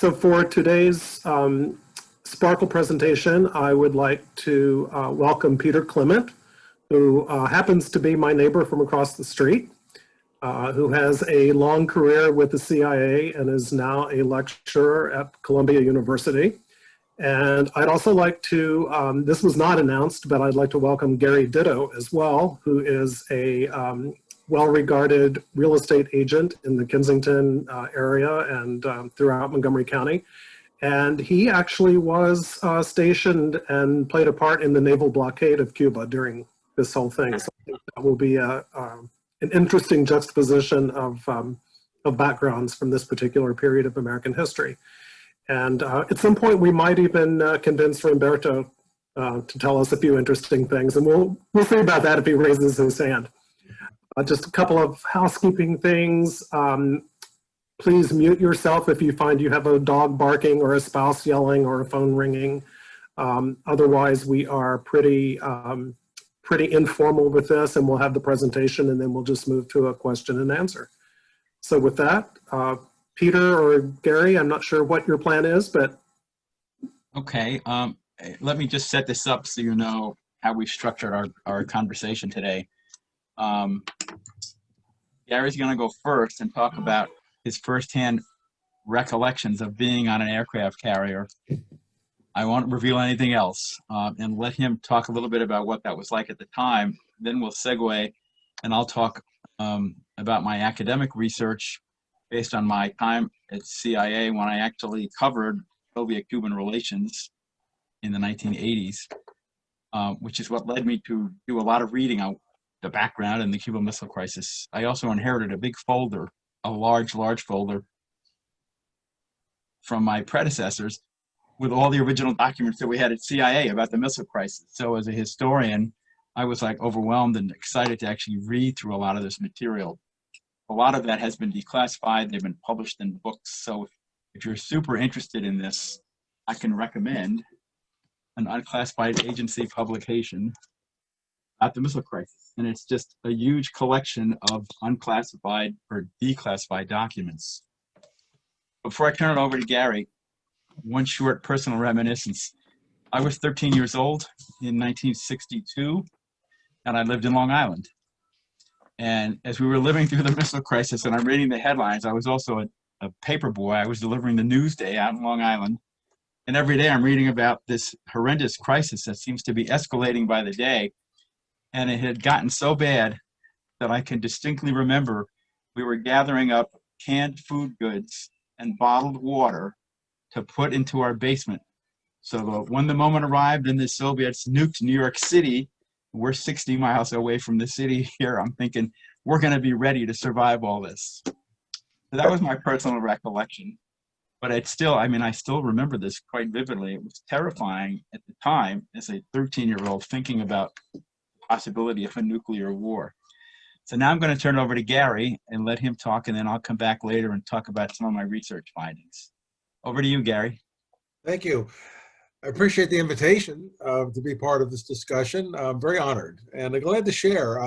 So for today's Sparkle presentation, I would like to welcome Peter Clement, who happens to be my neighbor from across the street, who has a long career with the CIA and is now a lecturer at Columbia University. And I'd also like to, this was not announced, but I'd like to welcome Gary Ditto as well, who is a well-regarded real estate agent in the Kensington area and throughout Montgomery County. And he actually was stationed and played a part in the naval blockade of Cuba during this whole thing. So I think that will be an interesting juxtaposition of backgrounds from this particular period of American history. And at some point, we might even convince Roberto to tell us a few interesting things. And we'll see about that if he raises his hand. Just a couple of housekeeping things. Please mute yourself if you find you have a dog barking or a spouse yelling or a phone ringing. Otherwise, we are pretty informal with this, and we'll have the presentation, and then we'll just move to a question and answer. So with that, Peter or Gary, I'm not sure what your plan is, but. Okay, let me just set this up so you know how we structured our conversation today. Gary's gonna go first and talk about his firsthand recollections of being on an aircraft carrier. I won't reveal anything else, and let him talk a little bit about what that was like at the time. Then we'll segue, and I'll talk about my academic research based on my time at CIA when I actually covered Soviet-Cuban relations in the 1980s, which is what led me to do a lot of reading on the background in the Cuban Missile Crisis. I also inherited a big folder, a large folder from my predecessors with all the original documents that we had at CIA about the missile crisis. So as a historian, I was like overwhelmed and excited to actually read through a lot of this material. A lot of that has been declassified. They've been published in books. So if you're super interested in this, I can recommend an unclassified agency publication about the missile crisis. And it's just a huge collection of unclassified or declassified documents. Before I turn it over to Gary, one short personal reminiscence. I was 13 years old in 1962, and I lived in Long Island. And as we were living through the missile crisis and I'm reading the headlines, I was also a paper boy. I was delivering the Newsday out in Long Island. And every day I'm reading about this horrendous crisis that seems to be escalating by the day. And it had gotten so bad that I can distinctly remember we were gathering up canned food goods and bottled water to put into our basement. So when the moment arrived and the Soviets nuked New York City, we're 60 miles away from the city here. I'm thinking we're going to be ready to survive all this. So that was my personal recollection. But I still remember this quite vividly. It was terrifying at the time as a 13-year-old thinking about the possibility of a nuclear war. So now I'm going to turn it over to Gary and let him talk, and then I'll come back later and talk about some of my research findings. Over to you, Gary. Thank you. I appreciate the invitation to be part of this discussion. I'm very honored and glad to share.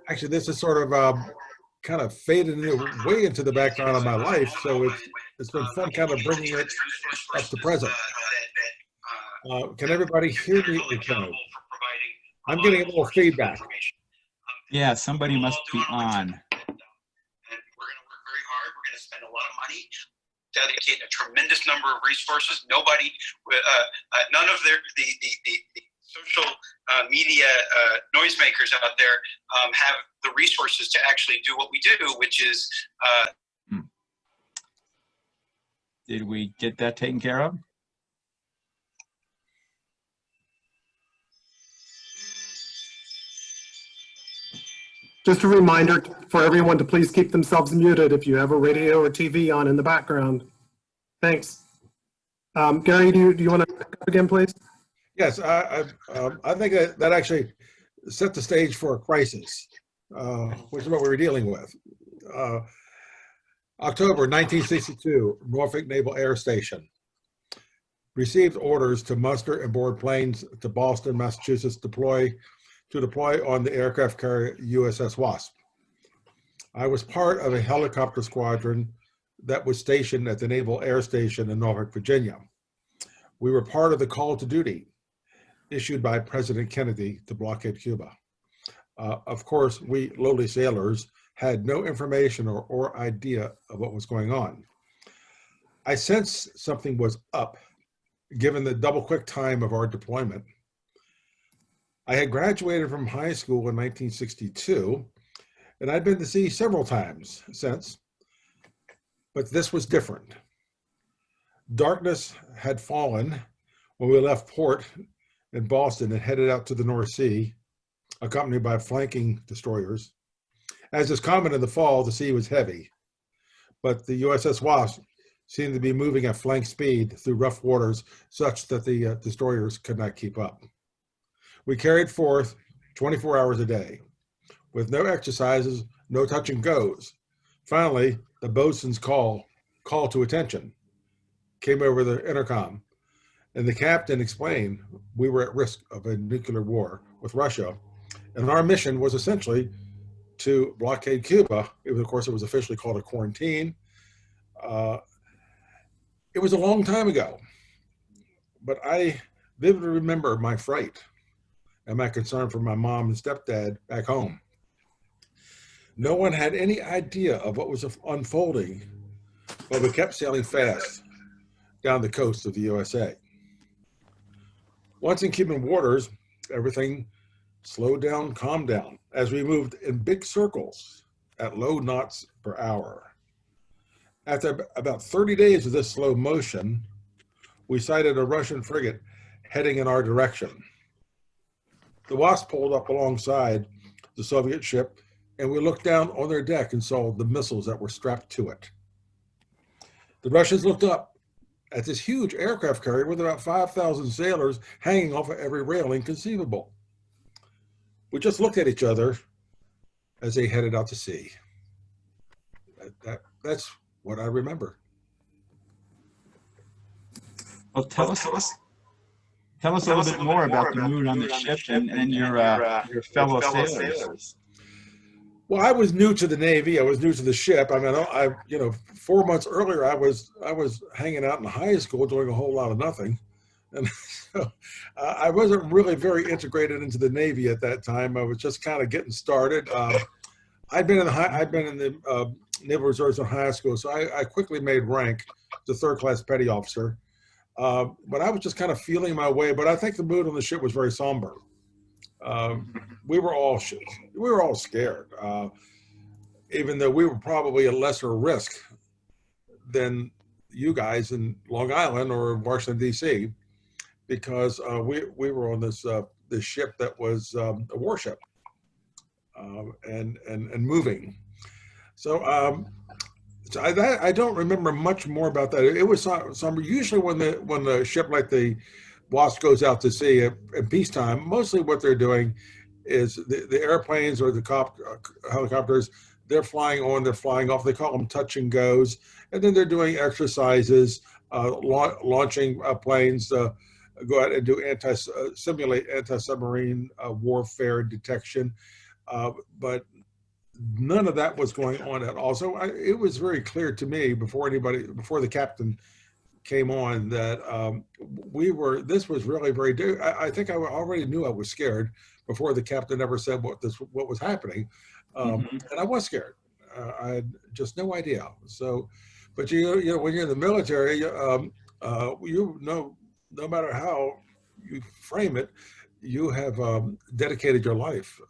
Actually, this is sort of kind of faded way into the background of my life, so it's been fun kind of bringing it up to present. Can everybody hear me okay? I'm getting a little feedback. Yeah, somebody must be on. And we're going to work very hard. We're going to spend a lot of money, dedicate a tremendous number of resources. Nobody, none of the social media noisemakers out there have the resources to actually do what we do, which is. Did we get that taken care of? Just a reminder for everyone to please keep themselves muted if you have a radio or TV on in the background. Thanks. Gary, do you want to pick up again, please? Yes, I think that actually set the stage for a crisis, which is what we were dealing with. October 1962, Norfolk Naval Air Station received orders to muster and board planes to Boston, Massachusetts, to deploy on the aircraft carrier USS Wasp. I was part of a helicopter squadron that was stationed at the Naval Air Station in Norfolk, Virginia. We were part of the call to duty issued by President Kennedy to blockade Cuba. Of course, we lowly sailors had no information or idea of what was going on. I sensed something was up, given the double quick time of our deployment. I had graduated from high school in 1962, and I'd been to sea several times since, but this was different. Darkness had fallen when we left port in Boston and headed out to the North Sea, accompanied by flanking destroyers. As is common in the fall, the sea was heavy, but the USS Wasp seemed to be moving at flank speed through rough waters such that the destroyers could not keep up. We carried forth 24 hours a day, with no exercises, no touch and goes. Finally, the boatswain's call to attention came over the intercom, and the captain explained we were at risk of a nuclear war with Russia, and our mission was essentially to blockade Cuba. Of course, it was officially called a quarantine. It was a long time ago, but I vividly remember my fright and my concern for my mom and stepdad back home. No one had any idea of what was unfolding, but we kept sailing fast down the coast of the USA. Once in Cuban waters, everything slowed down, calmed down, as we moved in big circles at low knots per hour. After about 30 days of this slow motion, we sighted a Russian frigate heading in our direction. The Wasp pulled up alongside the Soviet ship, and we looked down on their deck and saw the missiles that were strapped to it. The Russians looked up at this huge aircraft carrier with about 5,000 sailors hanging off of every railing conceivable. We just looked at each other as they headed out to sea. That's what I remember. Well, tell us a little bit more about the mood on the ship and your fellow sailors. Well, I was new to the Navy. I was new to the ship. I mean, 4 months earlier, I was hanging out in high school doing a whole lot of nothing, and so I wasn't really very integrated into the Navy at that time. I was just kind of getting started. I'd been in the Naval Reserves in high school, so I quickly made rank to third-class petty officer. But I was just kind of feeling my way. But I think the mood on the ship was very somber. We were all scared, even though we were probably at lesser risk than you guys in Long Island or Washington D.C. because we were on this ship that was a warship and moving. So I don't remember much more about that. It was somber. Usually when the ship like the Wasp goes out to sea at peacetime, mostly what they're doing is the airplanes or the helicopters, they're flying on, they're flying off. They call them touch and goes. And then they're doing exercises, launching planes, go out and do simulate anti-submarine warfare detection. But none of that was going on at all. So it was very clear to me before the captain came on that this was really very, I think I already knew I was scared before the captain ever said what was happening. And I was scared. I had just no idea. So, but when you're in the military, no matter how you frame it, you have dedicated your life,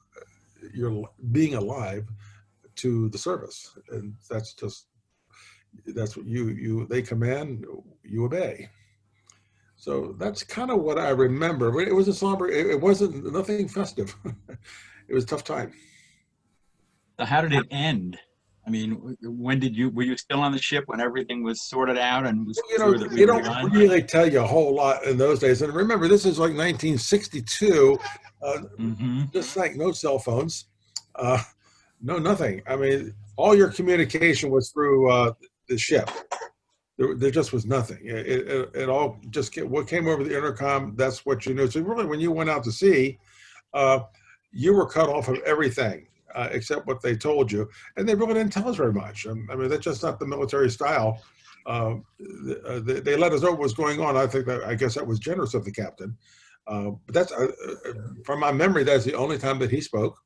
your being alive to the service. And that's what they command, you obey. So that's kind of what I remember. But it was a somber, it wasn't nothing festive. It was a tough time. So how did it end? I mean, were you still on the ship when everything was sorted out and was clear that we they were don't done? really tell you a whole lot in those days. And remember, this is like 1962. Just like no cell phones, no nothing. I mean, all your communication was through the ship. There just was nothing. It all just what came over the intercom. That's what you knew. So really, when you went out to sea, you were cut off of everything. except what they told you. And they really didn't tell us very much. I mean, that's just not the military style. They let us know what was going on. I guess that was generous of the captain. But that's, from my memory, that's the only time that he spoke.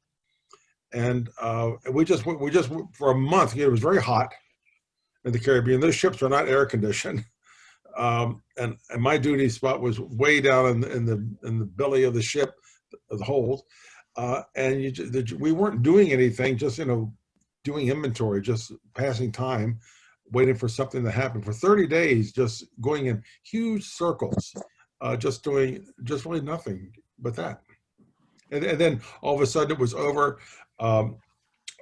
And we just for a month, it was very hot in the Caribbean. Those ships are not air conditioned. And my duty spot was way down in the belly of the ship, the hold. And we weren't doing anything, just, doing inventory, just passing time, waiting for something to happen for 30 days, just going in huge circles, just really nothing but that. And then all of a sudden it was over, and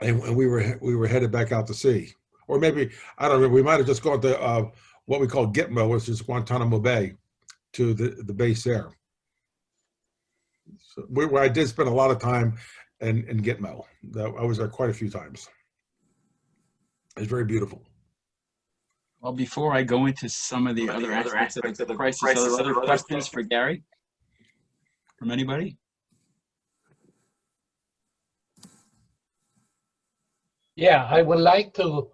we were headed back out to sea. Or maybe, I don't know, we might have just gone to what we call Gitmo, which is Guantanamo Bay, to the base there. So where I did spend a lot of time in Gitmo. I was there quite a few times. It's very beautiful. Well, before I go into some of the other aspects of the crisis, are there other questions for Gary from anybody? Yeah, I would like to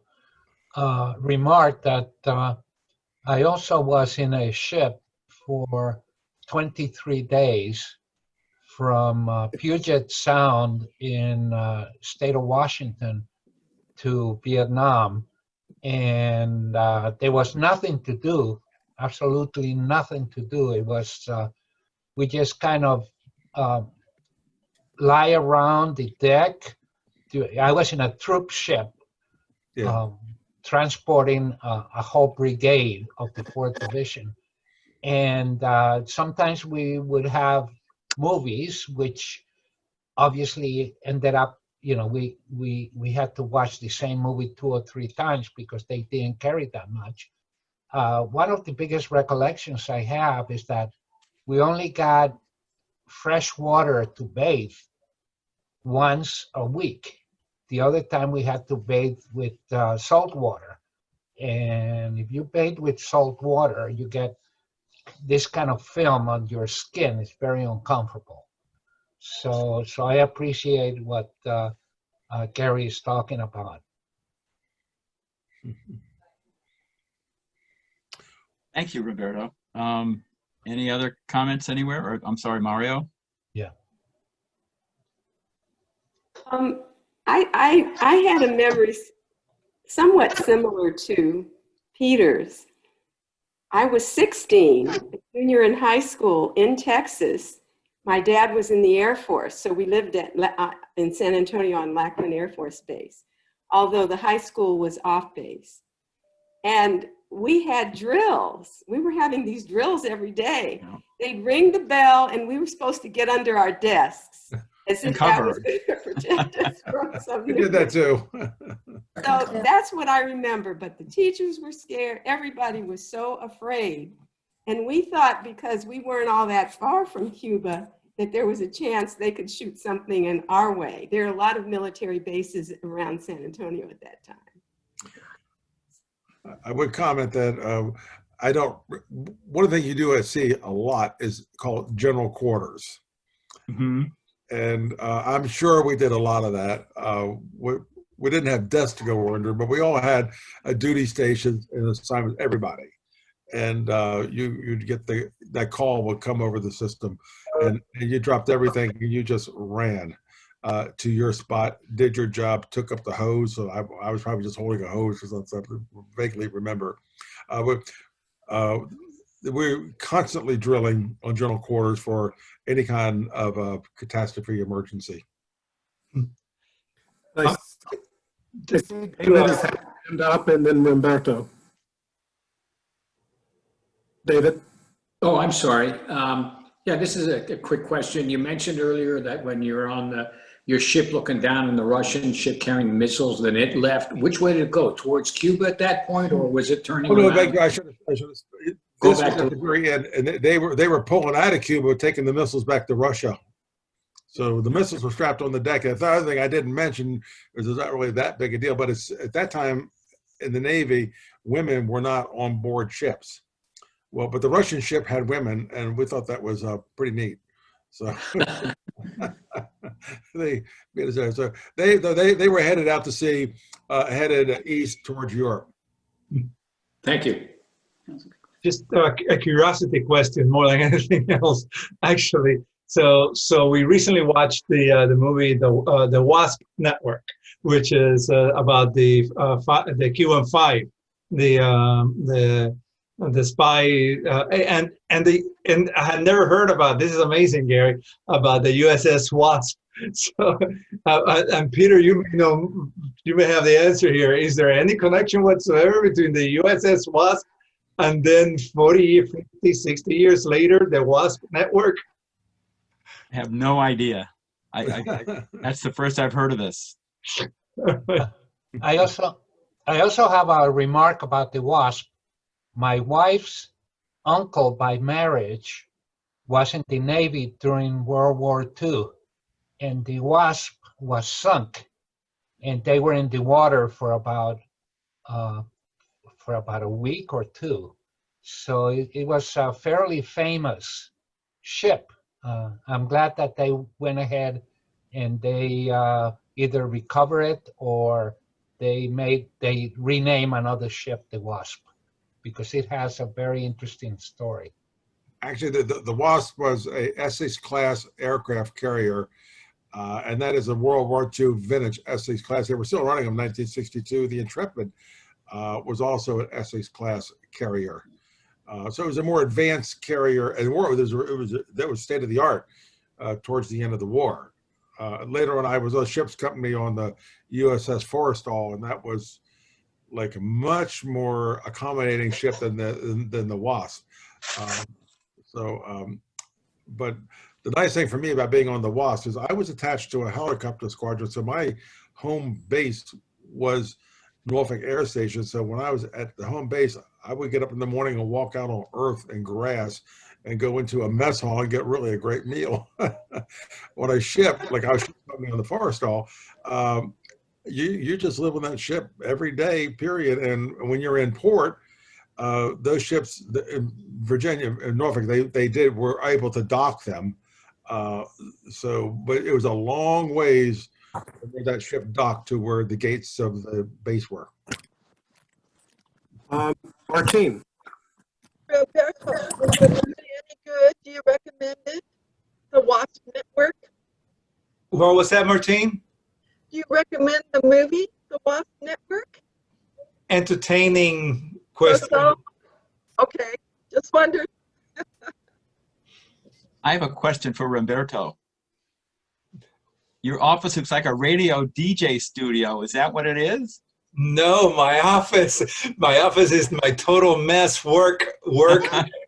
remark that I also was in a ship for 23 days from Puget Sound in state of Washington to Vietnam. And there was nothing to do, absolutely nothing to do. It was, we just kind of lie around the deck. I was in a troop ship, Yeah. transporting a whole brigade of the 4th Division. And sometimes we would have movies, which obviously ended up, we had to watch the same movie 2 or 3 times because they didn't carry that much. One of the biggest recollections I have is that we only got fresh water to bathe once a week. The other time we had to bathe with salt water. And if you bathe with salt water, you get this kind of film on your skin. It's very uncomfortable. So I appreciate what Gary is talking about. Thank you, Roberto. Any other comments anywhere? Or I'm sorry, Mario? Yeah. I had a memory somewhat similar to Peter's. I was 16, a junior in high school in Texas. My dad was in the Air Force, so we lived in San Antonio on Lackland Air Force Base, although the high school was off base. And we had drills. We were having these drills every day. They'd ring the bell, and we were supposed to get under our desks as if that was going to protect us from something. We did that too. So that's what I remember. But the teachers were scared. Everybody was so afraid. And we thought because we weren't all that far from Cuba, that there was a chance they could shoot something in our way. There are a lot of military bases around San Antonio at that time. I would comment that one of the things you do at sea a lot is called general quarters. Mm-hmm. And I'm sure we did a lot of that. We didn't have desks to go under, but we all had a duty station and assignment, everybody. And you'd get that call would come over the system, and you dropped everything and you just ran to your spot, did your job, took up the hose. So I was probably just holding a hose, because I vaguely remember. We're constantly drilling on general quarters for any kind of a catastrophe emergency. Nice. David has had his hand up, and then Roberto. David? Oh, I'm sorry. Yeah, this is a quick question. You mentioned earlier that when you're on your ship looking down and the Russian ship carrying missiles, then it left. Which way did it go? Towards Cuba at that point, or was it turning around? I should have. This was at the very end, and they were pulling out of Cuba, taking the missiles back to Russia. So the missiles were strapped on the deck. And the other thing I didn't mention is it's not really that big a deal, but it's at that time in the Navy, women were not on board ships. Well, but the Russian ship had women, and we thought that was pretty neat. So they, so they were headed out to sea, headed east towards Europe. Thank you. Just a curiosity question more than anything else, actually. So we recently watched the movie the Wasp Network, which is about the Cuban Five, the spy and I had never heard about this. Is amazing, Gary, about the USS Wasp. So and Peter, you know, you may have the answer here. Is there any connection whatsoever between the USS Wasp and then 40, 50, 60 years later, the Wasp Network? I have no idea. That's the first I've heard of this. I also have a remark about the Wasp. My wife's uncle by marriage was in the Navy during World War II, and the Wasp was sunk, and they were in the water for about a week or two. So it was a fairly famous ship. I'm glad that they went ahead and they either recover it or they rename another ship the Wasp, because it has a very interesting story. Actually, the Wasp was a Essex class aircraft carrier, and that is a World War II vintage Essex class. They were still running them in 1962. The Intrepid was also an Essex class carrier. So it was a more advanced carrier, and that was state of the art towards the end of the war. Later on, I was a ship's company on the USS Forrestal, and that was like a much more accommodating ship than the Wasp. But the nice thing for me about being on the Wasp is I was attached to a helicopter squadron, so my home base was Norfolk Air Station. So when I was at the home base, I would get up in the morning and walk out on earth and grass and go into a mess hall and get really a great meal. On a ship, like I was on the Forrestal, you just live on that ship every day, period. And when you're in port, those ships in Virginia and Norfolk, were able to dock them. But it was a long ways where that ship docked to where the gates of the base were. Martine. Roberto, was the movie any good? Do you recommend it? The Wasp Network? What was that, Martine? Do you recommend the movie, The Wasp Network? Entertaining question. So, okay, just wondered. I have a question for Roberto. Your office looks like a radio DJ studio. Is that what it is? No, my office is my total mess, work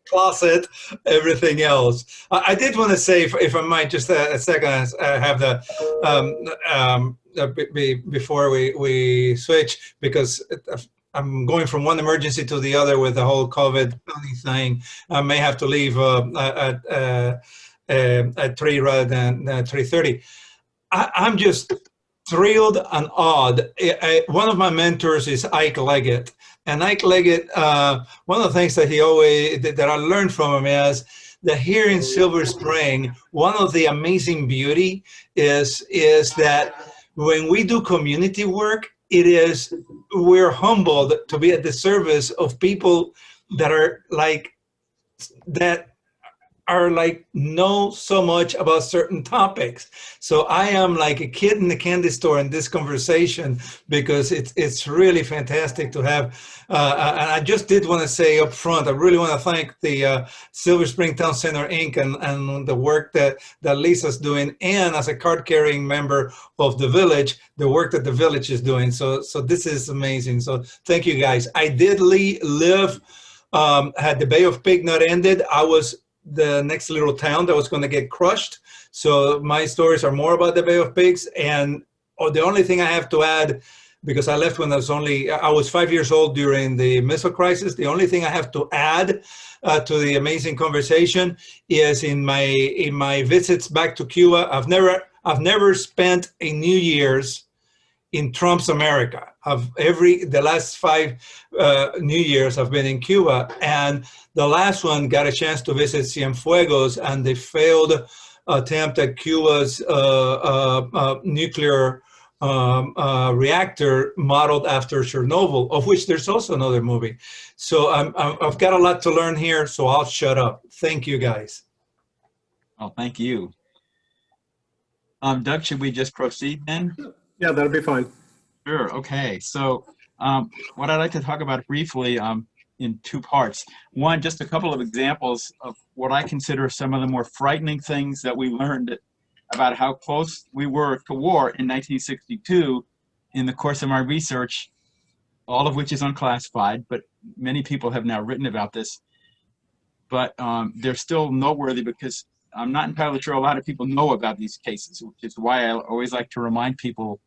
closet, everything else. I did want to say, if I might, just a second, have before we switch, because I'm going from one emergency to the other with the whole COVID thing. I may have to leave at 3 rather than 3:30. I'm just thrilled and awed. One of my mentors is Ike Leggett, and Ike Leggett, one of the things that that I learned from him is that here in Silver Spring, one of the amazing beauty is that when we do community work, we're humbled to be at the service of people that know so much about certain topics. So I am like a kid in the candy store in this conversation, because it's really fantastic to have. And I just did want to say up front, I really want to thank the Silver Spring Town Center Inc. and the work that Lisa's doing, and as a card-carrying member of the village, the work that the village is doing. So this is amazing. So thank you guys. I did live, had the Bay of Pig not ended, I was the next little town that was going to get crushed. So my stories are more about the Bay of Pigs. And the only thing I have to add, because I left when I was 5 years old during the missile crisis, the only thing I have to add to the amazing conversation is in my visits back to Cuba, I've never spent a New Year's in Trump's America. The last 5 New Years I've been in Cuba, and the last one got a chance to visit Cienfuegos and the failed attempt at Cuba's nuclear reactor modeled after Chernobyl, of which there's also another movie. So I've got a lot to learn here, so I'll shut up. Thank you, guys. Oh, thank you. Doug, should we just proceed then? Yeah, that'd be fine. Sure. Okay. So what I'd like to talk about briefly in two parts. One, just a couple of examples of what I consider some of the more frightening things that we learned about how close we were to war in 1962 in the course of my research, all of which is unclassified, but many people have now written about this. But they're still noteworthy because I'm not entirely sure a lot of people know about these cases, which is why I always like to remind people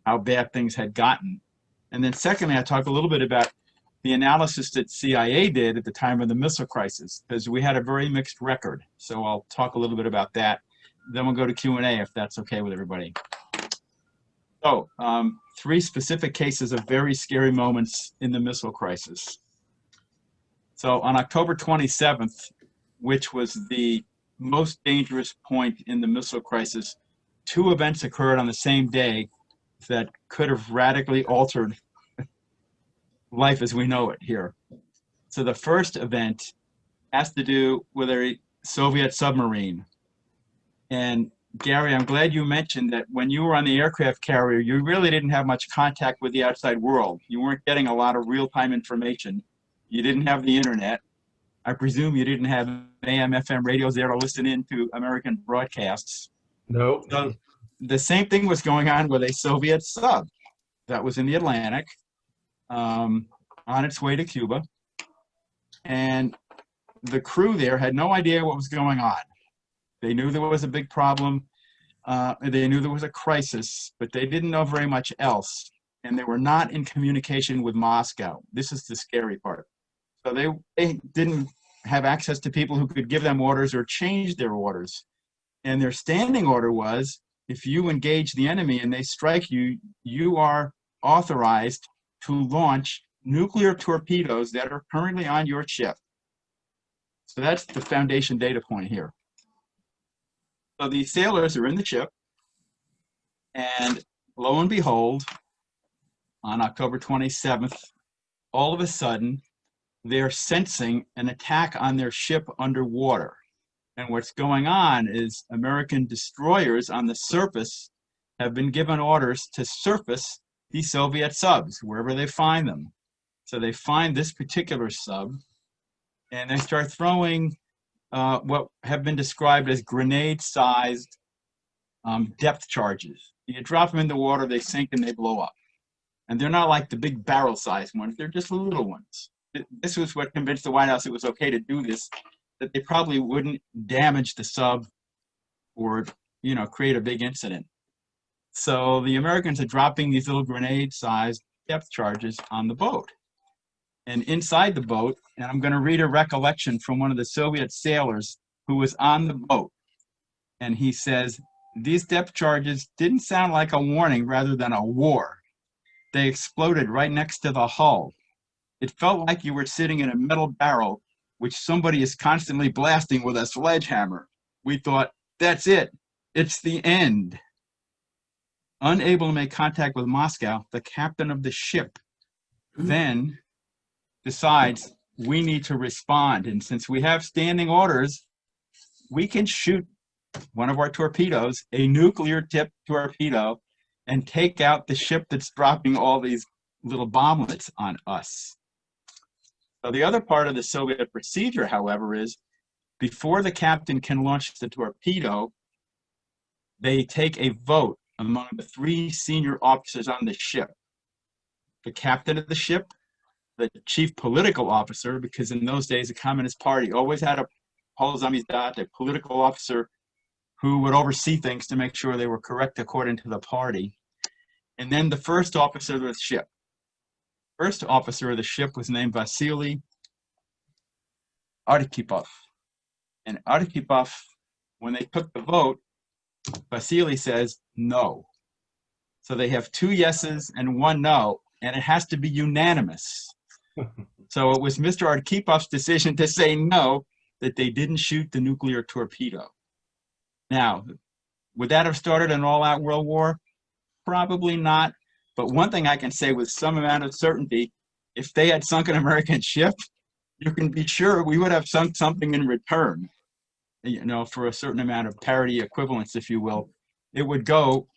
how bad things had gotten. And then secondly, I talk a little bit about the analysis that CIA did at the time of the missile crisis, because we had a very mixed record. So I'll talk a little bit about that. Then we'll go to Q&A if that's okay with everybody. So 3 specific cases of very scary moments in the missile crisis. So on October 27th, which was the most dangerous point in the missile crisis, 2 events occurred on the same day that could have radically altered life as we know it here. So the first event has to do with a Soviet submarine. And Gary, I'm glad you mentioned that when you were on the aircraft carrier, you really didn't have much contact with the outside world. You weren't getting a lot of real-time information. You didn't have the internet. I presume you didn't have AM, FM radios there to listen in to American broadcasts. No. So the same thing was going on with a Soviet sub that was in the Atlantic on its way to Cuba. And the crew there had no idea what was going on. They knew there was a big problem. They knew there was a crisis, but they didn't know very much else. And they were not in communication with Moscow. This is the scary part. So they didn't have access to people who could give them orders or change their orders. And their standing order was, if you engage the enemy and they strike you, you are authorized to launch nuclear torpedoes that are currently on your ship. So that's the foundation data point here. So these sailors are in the ship, and lo and behold, on October 27th, all of a sudden, they're sensing an attack on their ship underwater. And what's going on is American destroyers on the surface have been given orders to surface the Soviet subs, wherever they find them. So they find this particular sub, and they start throwing what have been described as grenade-sized depth charges. You drop them in the water, they sink and they blow up. And they're not like the big barrel-sized ones, they're just little ones. This was what convinced the White House it was okay to do this, that they probably wouldn't damage the sub or, you know, create a big incident. So the Americans are dropping these little grenade-sized depth charges on the boat. And inside the boat, and I'm going to read a recollection from one of the Soviet sailors who was on the boat. And he says, these depth charges didn't sound like a warning rather than a war. They exploded right next to the hull. It felt like you were sitting in a metal barrel, which somebody is constantly blasting with a sledgehammer. We thought, that's it. It's the end. Unable to make contact with Moscow, the captain of the ship then decides we need to respond. And since we have standing orders, we can shoot one of our torpedoes, a nuclear tipped torpedo, and take out the ship that's dropping all these little bomblets on us. So the other part of the Soviet procedure, however, is before the captain can launch the torpedo, they take a vote among the 3 senior officers on the ship. The captain of the ship, the chief political officer, because in those days the Communist Party always had a polzamizdat, a political officer who would oversee things to make sure they were correct according to the party. And then the first officer of the ship. First officer of the ship was named Vasily Arkhipov. And Arkhipov, when they took the vote, Vasily says no. So they have 2 yeses and 1 no, and it has to be unanimous. So it was Mr. Arkhipov's decision to say no, that they didn't shoot the nuclear torpedo. Now, would that have started an all-out world war? Probably not. But one thing I can say with some amount of certainty, if they had sunk an American ship, you can be sure we would have sunk something in return, you know, for a certain amount of parity equivalence, if you will. It would go,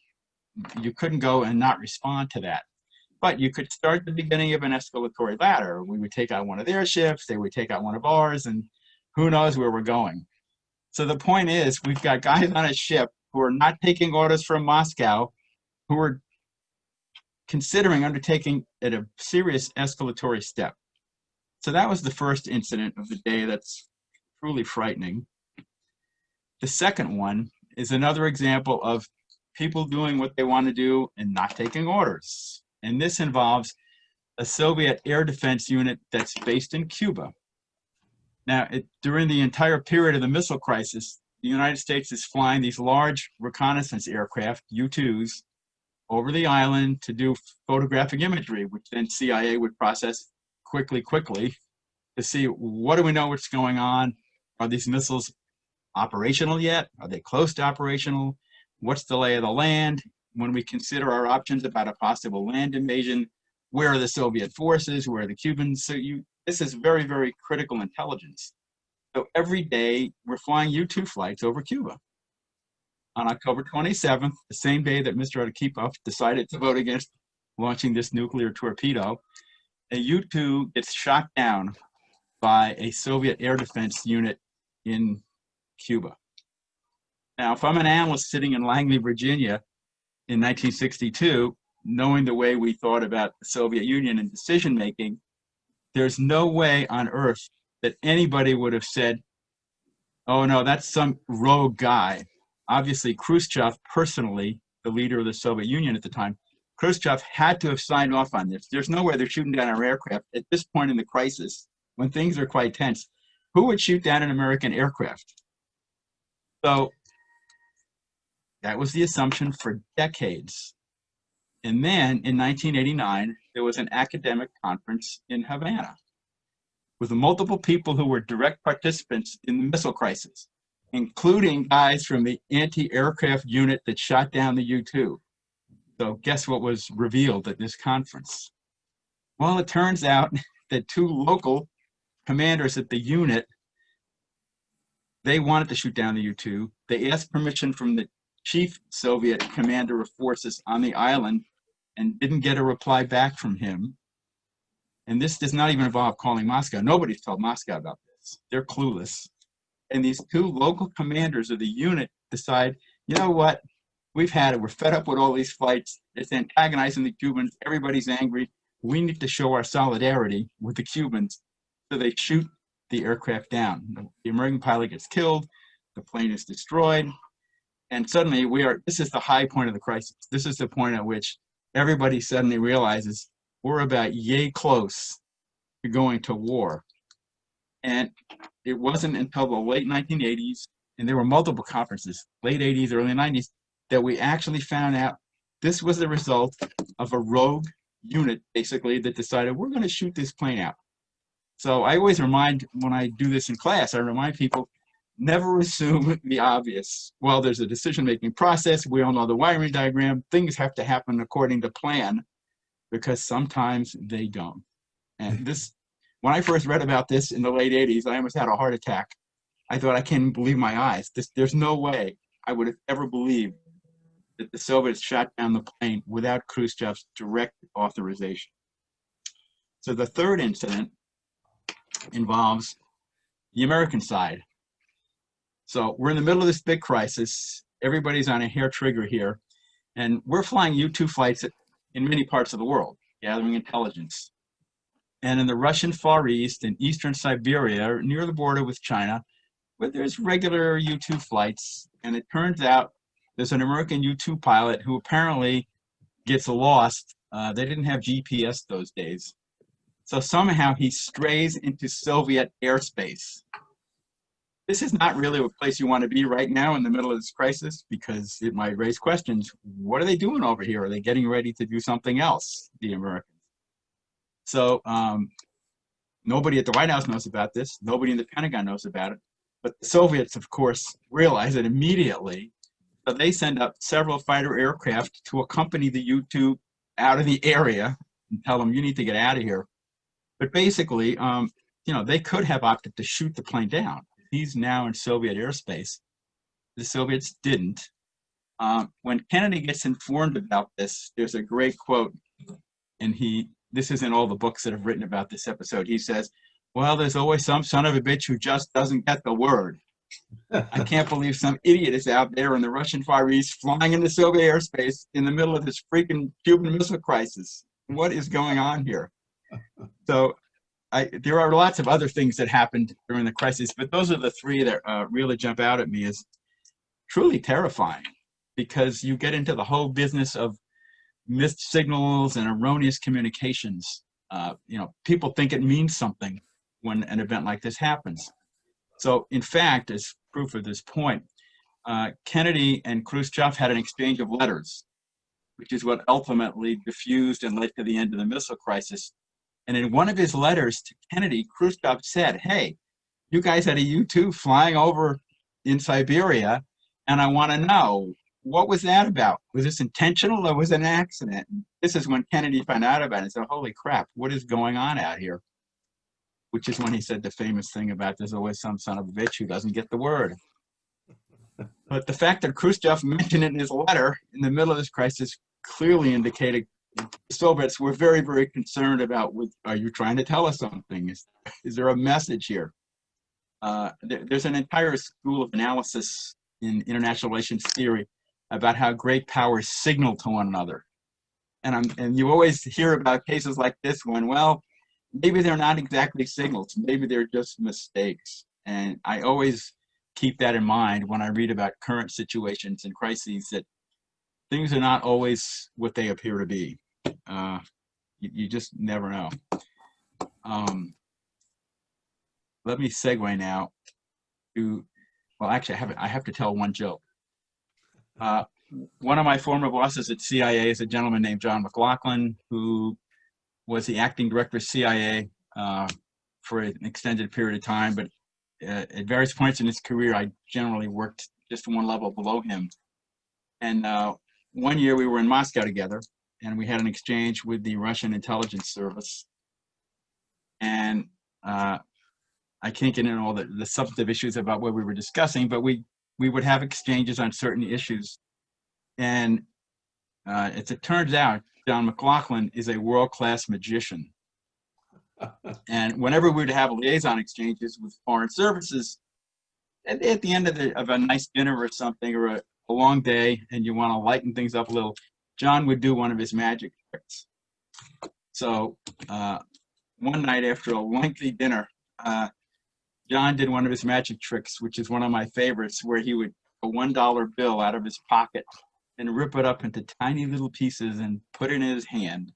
you couldn't go and not respond to that. But you could start the beginning of an escalatory ladder. We would take out one of their ships, they would take out one of ours, and who knows where we're going. So the point is, we've got guys on a ship who are not taking orders from Moscow, who are considering undertaking a serious escalatory step. So that was the first incident of the day that's truly frightening. The second one is another example of people doing what they want to do and not taking orders. And this involves a Soviet air defense unit that's based in Cuba. Now, during the entire period of the missile crisis, the United States is flying these large reconnaissance aircraft, U-2s, over the island to do photographic imagery, which then CIA would process quickly to see, what do we know what's going on? Are these missiles operational yet? Are they close to operational? What's the lay of the land? When we consider our options about a possible land invasion, where are the Soviet forces? Where are the Cubans? So this is very, very critical intelligence. So every day we're flying U-2 flights over Cuba. On October 27th, the same day that Mr. Arkhipov decided to vote against launching this nuclear torpedo, a U-2 gets shot down by a Soviet air defense unit in Cuba. Now, if I'm an analyst sitting in Langley, Virginia in 1962, knowing the way we thought about the Soviet Union and decision making, there's no way on earth that anybody would have said, oh no, that's some rogue guy. Obviously, Khrushchev personally, the leader of the Soviet Union at the time, Khrushchev had to have signed off on this. There's no way they're shooting down our aircraft at this point in the crisis, when things are quite tense. Who would shoot down an American aircraft? So that was the assumption for decades. And then in 1989, there was an academic conference in Havana with multiple people who were direct participants in the missile crisis, including guys from the anti-aircraft unit that shot down the U-2. So guess what was revealed at this conference? Well, it turns out that two local commanders at the unit, they wanted to shoot down the U-2. They asked permission from the chief Soviet commander of forces on the island and didn't get a reply back from him. And this does not even involve calling Moscow. Nobody's told Moscow about this. They're clueless. And these two local commanders of the unit decide, you know what? We've had it. We're fed up with all these fights. It's antagonizing the Cubans. Everybody's angry. We need to show our solidarity with the Cubans. So they shoot the aircraft down. The American pilot gets killed. The plane is destroyed. And suddenly this is the high point of the crisis. This is the point at which everybody suddenly realizes we're about yay close to going to war. And it wasn't until the late 1980s, and there were multiple conferences, late 80s, early 90s, that we actually found out this was the result of a rogue unit, basically, that decided we're going to shoot this plane out. So I always remind, when I do this in class, I remind people, never assume the obvious. Well, there's a decision-making process. We all know the wiring diagram. Things have to happen according to plan, because sometimes they don't. And this, when I first read about this in the late 80s, I almost had a heart attack. I thought, I can't believe my eyes. There's no way I would have ever believed that the Soviets shot down the plane without Khrushchev's direct authorization. So the third incident involves the American side. So we're in the middle of this big crisis. Everybody's on a hair trigger here. And we're flying U-2 flights in many parts of the world, gathering intelligence. And in the Russian Far East and Eastern Siberia, near the border with China, where there's regular U-2 flights. And it turns out there's an American U-2 pilot who apparently gets lost. They didn't have GPS those days. So somehow he strays into Soviet airspace. This is not really a place you want to be right now in the middle of this crisis, because it might raise questions. What are they doing over here? Are they getting ready to do something else, the Americans? So nobody at the White House knows about this. Nobody in the Pentagon knows about it. But the Soviets, of course, realized it immediately. So they send up several fighter aircraft to accompany the U-2 out of the area and tell them, you need to get out of here. But basically, they could have opted to shoot the plane down. He's now in Soviet airspace. The Soviets didn't. When Kennedy gets informed about this, there's a great quote, and this is in all the books that have written about this episode. He says, well, there's always some son of a bitch who just doesn't get the word. I can't believe some idiot is out there in the Russian Far East flying into Soviet airspace in the middle of this freaking Cuban Missile Crisis. What is going on here? So there are lots of other things that happened during the crisis, but those are the three that really jump out at me as truly terrifying, because you get into the whole business of missed signals and erroneous communications. People think it means something when an event like this happens. So in fact, as proof of this point, Kennedy and Khrushchev had an exchange of letters, which is what ultimately diffused and led to the end of the missile crisis. And in one of his letters to Kennedy, Khrushchev said, hey, you guys had a U-2 flying over in Siberia, and I want to know, what was that about? Was this intentional or was it an accident? And this is when Kennedy found out about it and said, holy crap, what is going on out here? Which is when he said the famous thing about there's always some son of a bitch who doesn't get the word. But the fact that Khrushchev mentioned it in his letter in the middle of this crisis clearly indicated the Soviets were very, very concerned about, are you trying to tell us something? Is there a message here? There's an entire school of analysis in international relations theory about how great powers signal to one another. And you always hear about cases like this one, well, maybe they're not exactly signals, maybe they're just mistakes. And I always keep that in mind when I read about current situations and crises, that things are not always what they appear to be. You just never know. Let me segue now to, well, actually, I have to tell one joke. One of my former bosses at CIA is a gentleman named John McLaughlin, who was the acting director of CIA for an extended period of time, but at various points in his career, I generally worked just one level below him. And one year we were in Moscow together, and we had an exchange with the Russian intelligence service. And I can't get into all the substantive issues about what we were discussing, but we would have exchanges on certain issues. And as it turns out, John McLaughlin is a world-class magician. And whenever we would have liaison exchanges with foreign services, at the end of a nice dinner or something, or a long day, and you want to lighten things up a little, John would do one of his magic tricks. So one night after a lengthy dinner, John did one of his magic tricks, which is one of my favorites, where he would a $1 bill out of his pocket and rip it up into tiny little pieces and put it in his hand.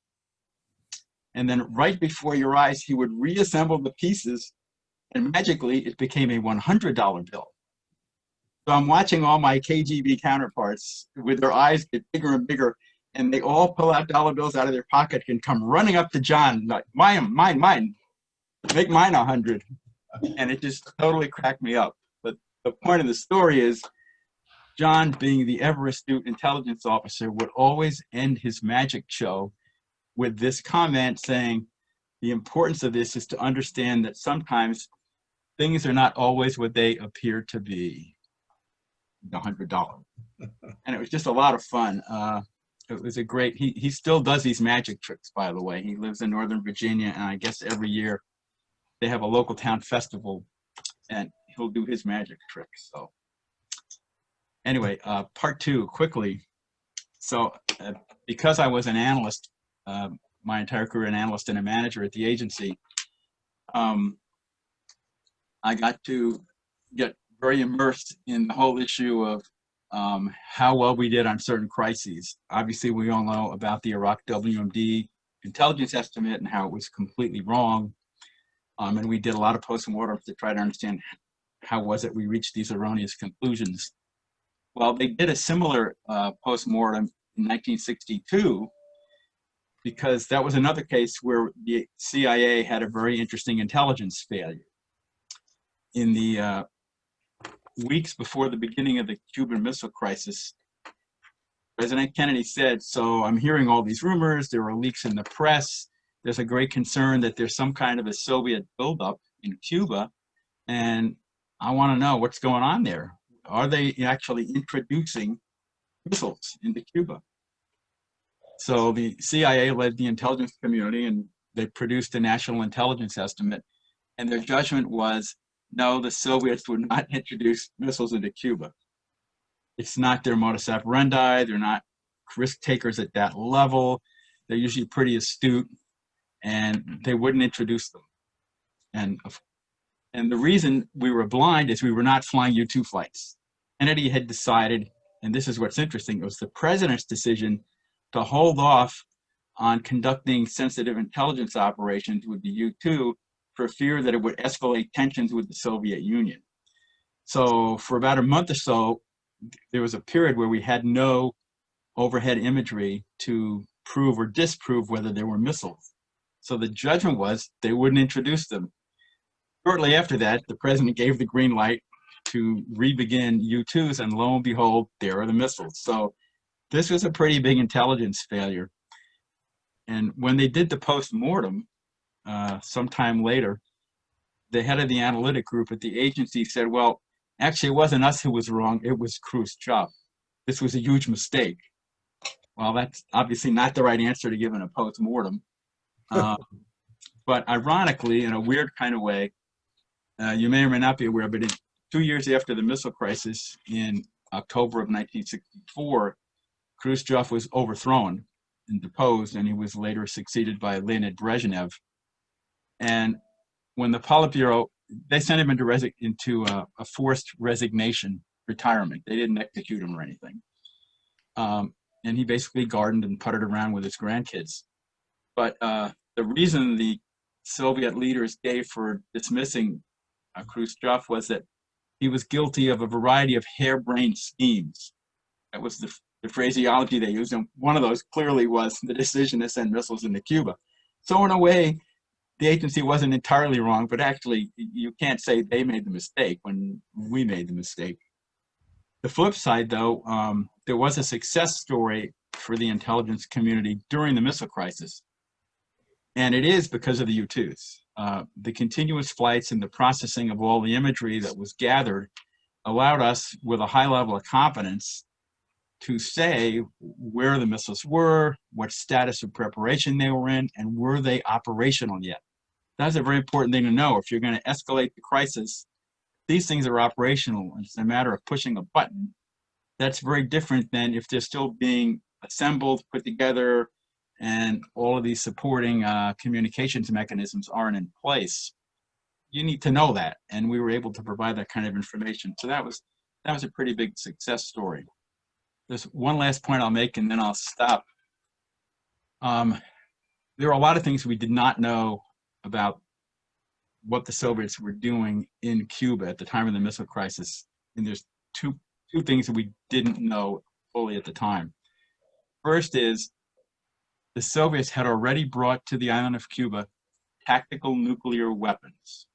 And then right before your eyes, he would reassemble the pieces, and magically it became a $100 bill. So I'm watching all my KGB counterparts with their eyes get bigger and bigger, and they all pull out dollar bills out of their pocket and come running up to John, like, mine, make mine 100. And it just totally cracked me up. But the point of the story is, John, being the ever astute intelligence officer, would always end his magic show with this comment saying, the importance of this is to understand that sometimes things are not always what they appear to be. The $100. And it was just a lot of fun. It was a great, he still does these magic tricks, by the way. He lives in Northern Virginia, and I guess every year they have a local town festival, and he'll do his magic tricks. So anyway, part two, quickly. So because I was an analyst, my entire career, an analyst and a manager at the agency, I got to get very immersed in the whole issue of how well we did on certain crises. Obviously, we all know about the Iraq WMD intelligence estimate and how it was completely wrong. And we did a lot of postmortems to try to understand how was it we reached these erroneous conclusions. Well, they did a similar postmortem in 1962, because that was another case where the CIA had a very interesting intelligence failure. In the weeks before the beginning of the Cuban Missile Crisis, President Kennedy said, so I'm hearing all these rumors, there are leaks in the press, there's a great concern that there's some kind of a Soviet buildup in Cuba, and I want to know what's going on there. Are they actually introducing missiles into Cuba? So the CIA led the intelligence community, and they produced a national intelligence estimate, and their judgment was, no, the Soviets would not introduce missiles into Cuba. It's not their modus operandi. They're not risk takers at that level. They're usually pretty astute, and they wouldn't introduce them. And the reason we were blind is we were not flying U-2 flights. Kennedy had decided, and this is what's interesting, it was the president's decision to hold off on conducting sensitive intelligence operations with the U-2 for fear that it would escalate tensions with the Soviet Union. So for about a month or so, there was a period where we had no overhead imagery to prove or disprove whether there were missiles. So the judgment was they wouldn't introduce them. Shortly after that, the president gave the green light to re-begin U-2s, and lo and behold, there are the missiles. So this was a pretty big intelligence failure. And when they did the post-mortem, sometime later, the head of the analytic group at the agency said, well, actually, it wasn't us who was wrong, it was Khrushchev. This was a huge mistake. Well, that's obviously not the right answer to give in a post-mortem. But ironically, in a weird kind of way, you may or may not be aware, but 2 years after the missile crisis in October of 1964, Khrushchev was overthrown and deposed, and he was later succeeded by Leonid Brezhnev. And when the Politburo, they sent him into a forced resignation, retirement. They didn't execute him or anything. And he basically gardened and puttered around with his grandkids. But the reason the Soviet leaders gave for dismissing Khrushchev was that he was guilty of a variety of harebrained schemes. That was the phraseology they used, and one of those clearly was the decision to send missiles into Cuba. So in a way, the agency wasn't entirely wrong, but actually you can't say they made the mistake when we made the mistake. The flip side, though, there was a success story for the intelligence community during the missile crisis. And it is because of the U-2s. The continuous flights and the processing of all the imagery that was gathered allowed us, with a high level of confidence, to say where the missiles were, what status of preparation they were in, and were they operational yet. That's a very important thing to know. If you're going to escalate the crisis, these things are operational. It's a matter of pushing a button. That's very different than if they're still being assembled, put together, and all of these supporting communications mechanisms aren't in place. You need to know that, and we were able to provide that kind of information. So that was a pretty big success story. There's one last point I'll make, and then I'll stop. There are a lot of things we did not know about what the Soviets were doing in Cuba at the time of the missile crisis, and there's two things that we didn't know fully at the time. First is the Soviets had already brought to the island of Cuba tactical nuclear weapons.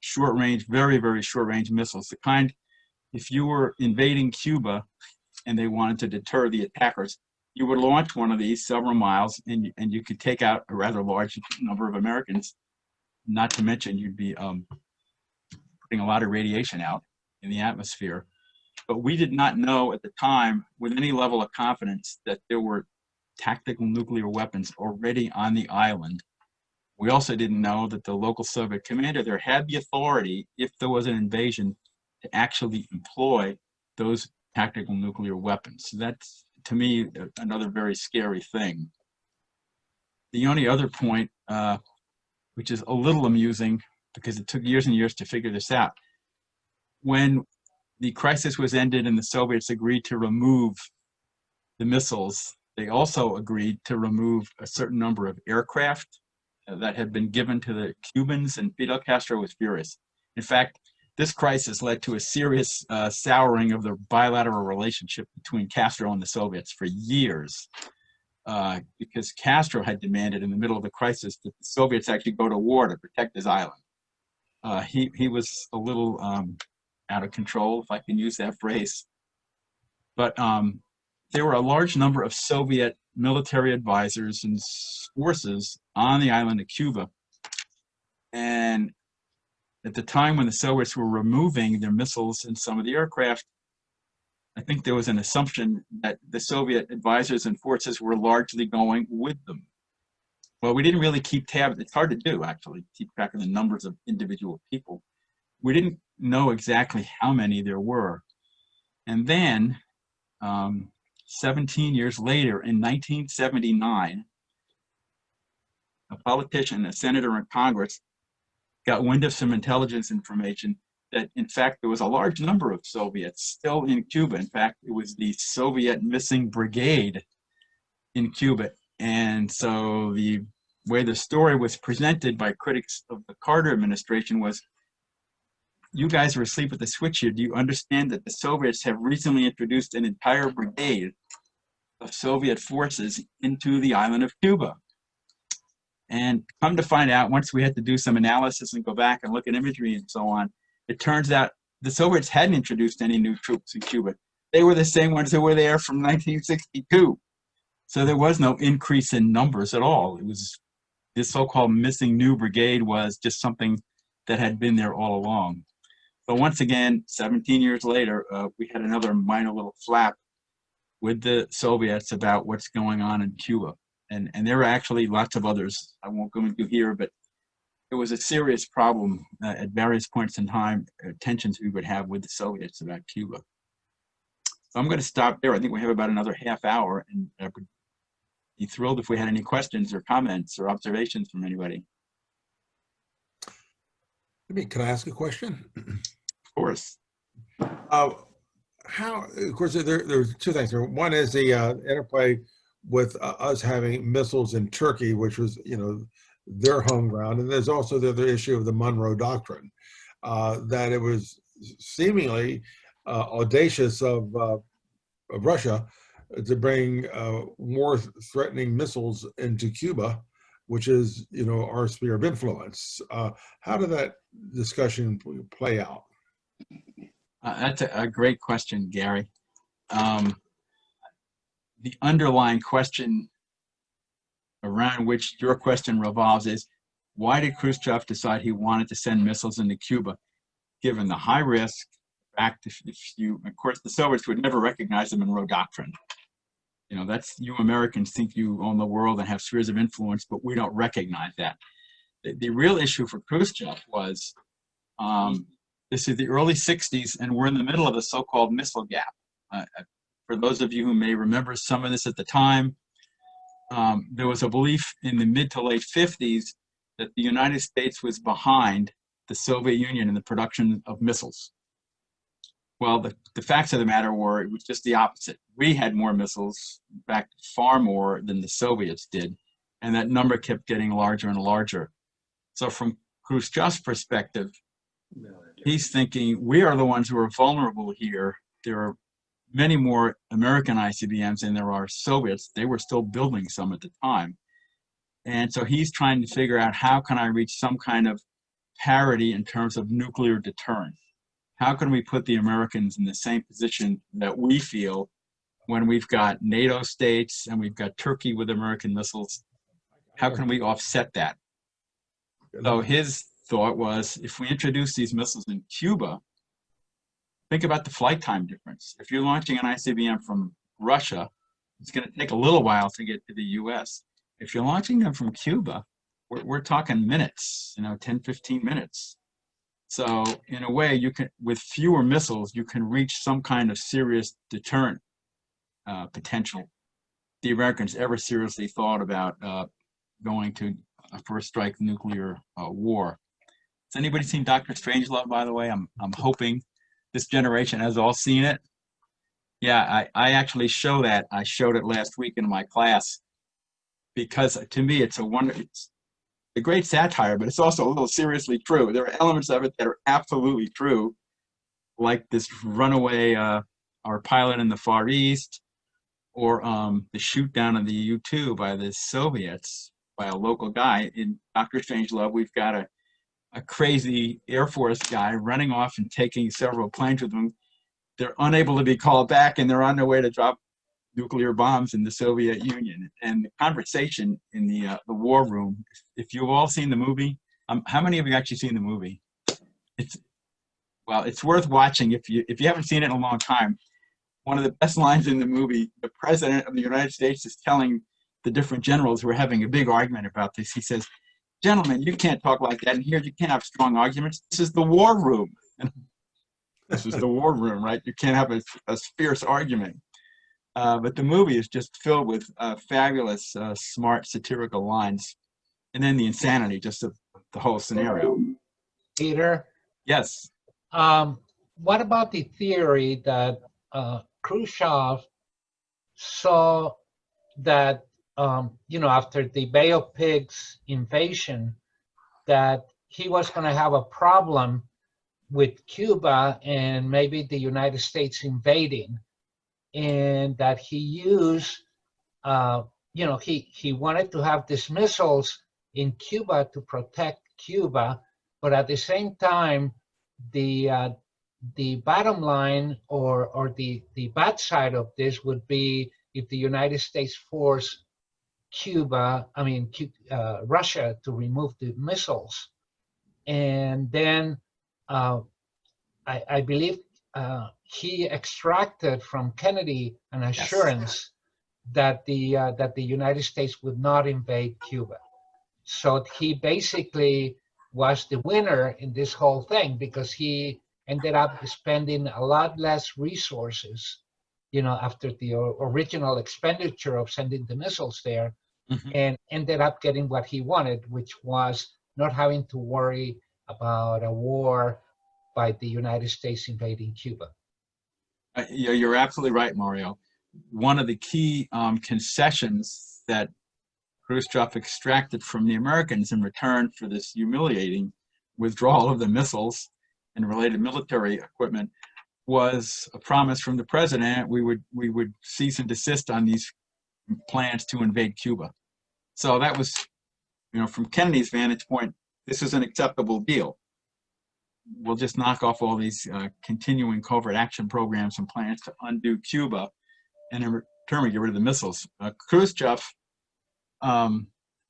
Short-range, very, very short-range missiles. The kind, if you were invading Cuba and they wanted to deter the attackers, you would launch one of these several miles and you could take out a rather large number of Americans. Not to mention you'd be putting a lot of radiation out in the atmosphere. But we did not know at the time with any level of confidence that there were tactical nuclear weapons already on the island. We also didn't know that the local Soviet commander there had the authority, if there was an invasion, to actually employ those tactical nuclear weapons. So that's, to me, another very scary thing. The only other point, which is a little amusing because it took years and years to figure this out, when the crisis was ended and the Soviets agreed to remove the missiles, they also agreed to remove a certain number of aircraft that had been given to the Cubans, and Fidel Castro was furious. In fact, this crisis led to a serious souring of the bilateral relationship between Castro and the Soviets for years, because Castro had demanded in the middle of the crisis that the Soviets actually go to war to protect his island. He was a little out of control, if I can use that phrase. But there were a large number of Soviet military advisors and forces on the island of Cuba. And at the time when the Soviets were removing their missiles and some of the aircraft, I think there was an assumption that the Soviet advisors and forces were largely going with them. Well, we didn't really keep tabs. It's hard to do, actually, keep track of the numbers of individual people. We didn't know exactly how many there were. And then 17 years later, in 1979, a politician, a senator in Congress, got wind of some intelligence information that, in fact, there was a large number of Soviets still in Cuba. In fact, it was the Soviet Missing Brigade in Cuba. And so the way the story was presented by critics of the Carter administration was, you guys are asleep at the switch here. Do you understand that the Soviets have recently introduced an entire brigade of Soviet forces into the island of Cuba? And come to find out, once we had to do some analysis and go back and look at imagery and so on, it turns out the Soviets hadn't introduced any new troops in Cuba. They were the same ones that were there from 1962. So there was no increase in numbers at all. It was this so-called missing new brigade was just something that had been there all along. But once again, 17 years later, we had another minor little flap with the Soviets about what's going on in Cuba. And there are actually lots of others I won't go into here, but it was a serious problem at various points in time, tensions we would have with the Soviets about Cuba. So I'm going to stop there. I think we have about another half hour, and I would be thrilled if we had any questions or comments or observations from anybody. Can I ask a question? Of course. How, of course, there's two things. One is the interplay with us having missiles in Turkey, which was, their home ground. And there's also the other issue of the Monroe Doctrine, that it was seemingly audacious of Russia to bring more threatening missiles into Cuba, which is, our sphere of influence. How did that discussion play out? That's a great question, Gary. The underlying question around which your question revolves is, why did Khrushchev decide he wanted to send missiles into Cuba, given the high risk? In fact, of course, the Soviets would never recognize the Monroe Doctrine. That's, you Americans think you own the world and have spheres of influence, but we don't recognize that. The real issue for Khrushchev was, this is the early 60s, and we're in the middle of the so-called missile gap. For those of you who may remember some of this at the time, there was a belief in the mid to late 50s that the United States was behind the Soviet Union in the production of missiles. Well, the facts of the matter were it was just the opposite. We had more missiles, in fact, far more than the Soviets did, and that number kept getting larger and larger. So from Khrushchev's perspective, he's thinking, we are the ones who are vulnerable here. There are many more American ICBMs than there are Soviets. They were still building some at the time. And so he's trying to figure out, how can I reach some kind of parity in terms of nuclear deterrence? How can we put the Americans in the same position that we feel when we've got NATO states and we've got Turkey with American missiles? How can we offset that? So his thought was, if we introduce these missiles in Cuba, think about the flight time difference. If you're launching an ICBM from Russia, it's going to take a little while to get to the US. If you're launching them from Cuba, we're talking minutes, 10, 15 minutes. So in a way, you can, with fewer missiles, you can reach some kind of serious deterrent potential. The Americans ever seriously thought about going to a first strike nuclear war. Has anybody seen Dr. Strangelove, by the way? I'm hoping this generation has all seen it. Yeah, I actually show that. I showed it last week in my class because to me it's a great satire, but it's also a little seriously true. There are elements of it that are absolutely true, like this runaway, our pilot in the Far East, or the shoot down of the U-2 by the Soviets by a local guy. In Dr. Strangelove, we've got a crazy Air Force guy running off and taking several planes with them. They're unable to be called back, and they're on their way to drop nuclear bombs in the Soviet Union. And the conversation in the war room, if you've all seen the movie, how many of you actually seen the movie? It's worth watching if you haven't seen it in a long time. One of the best lines in the movie, the president of the United States is telling the different generals who are having a big argument about this. He says, "Gentlemen, you can't talk like that in here. You can't have strong arguments. This is the war room." And this is the war room, right? You can't have a fierce argument. But the movie is just filled with fabulous, smart, satirical lines. And then the insanity, just of the whole scenario. Peter, Yes. what about the theory that Khrushchev saw that, after the Bay of Pigs invasion, that he was going to have a problem with Cuba and maybe the United States invading, and that he used, he wanted to have these missiles in Cuba to protect Cuba, but at the same time, the bottom line or the bad side of this would be if the United States forced Russia to remove the missiles. And then I believe he extracted from Kennedy an assurance that the United States would not invade Cuba. So he basically was the winner in this whole thing, because he ended up spending a lot less resources, after the original expenditure of sending the missiles there, and ended up getting what he wanted, which was not having to worry about a war by the United States invading Cuba. You're absolutely right, Mario. One of the key concessions that Khrushchev extracted from the Americans in return for this humiliating withdrawal of the missiles and related military equipment was a promise from the president we would cease and desist on these plans to invade Cuba. So that was, from Kennedy's vantage point, this is an acceptable deal. We'll just knock off all these continuing covert action programs and plans to undo Cuba, and in return we get rid of the missiles. Khrushchev, a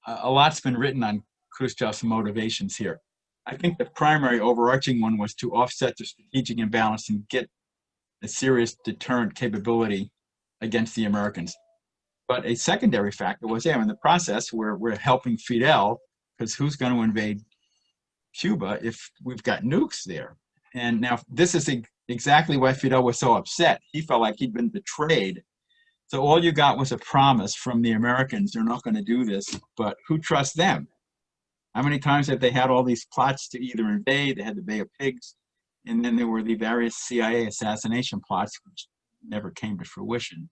lot's been written on Khrushchev's motivations here. I think the primary overarching one was to offset the strategic imbalance and get a serious deterrent capability against the Americans. But a secondary factor was, in the process, we're helping Fidel, because who's going to invade Cuba if we've got nukes there? And now this is exactly why Fidel was so upset. He felt like he'd been betrayed. So all you got was a promise from the Americans, they're not going to do this, but who trusts them? How many times have they had all these plots to either invade? They had the Bay of Pigs, and then there were the various CIA assassination plots, which never came to fruition.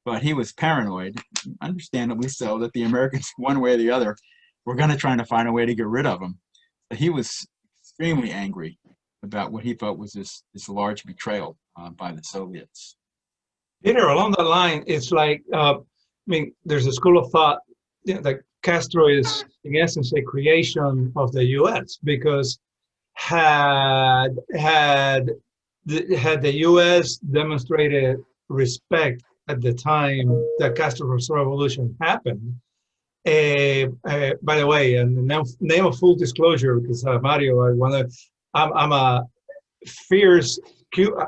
But he was paranoid, understandably so, that the Americans, one way or the other, were going to try to find a way to get rid of him. But he was extremely angry about what he thought was this large betrayal by the Soviets. Peter, along that line, it's like, there's a school of thought that Castro is, in essence, a creation of the U.S. because had the U.S. demonstrated respect at the time that Castro's revolution happened. By the way, and name of full disclosure, because Mario, I'm a fierce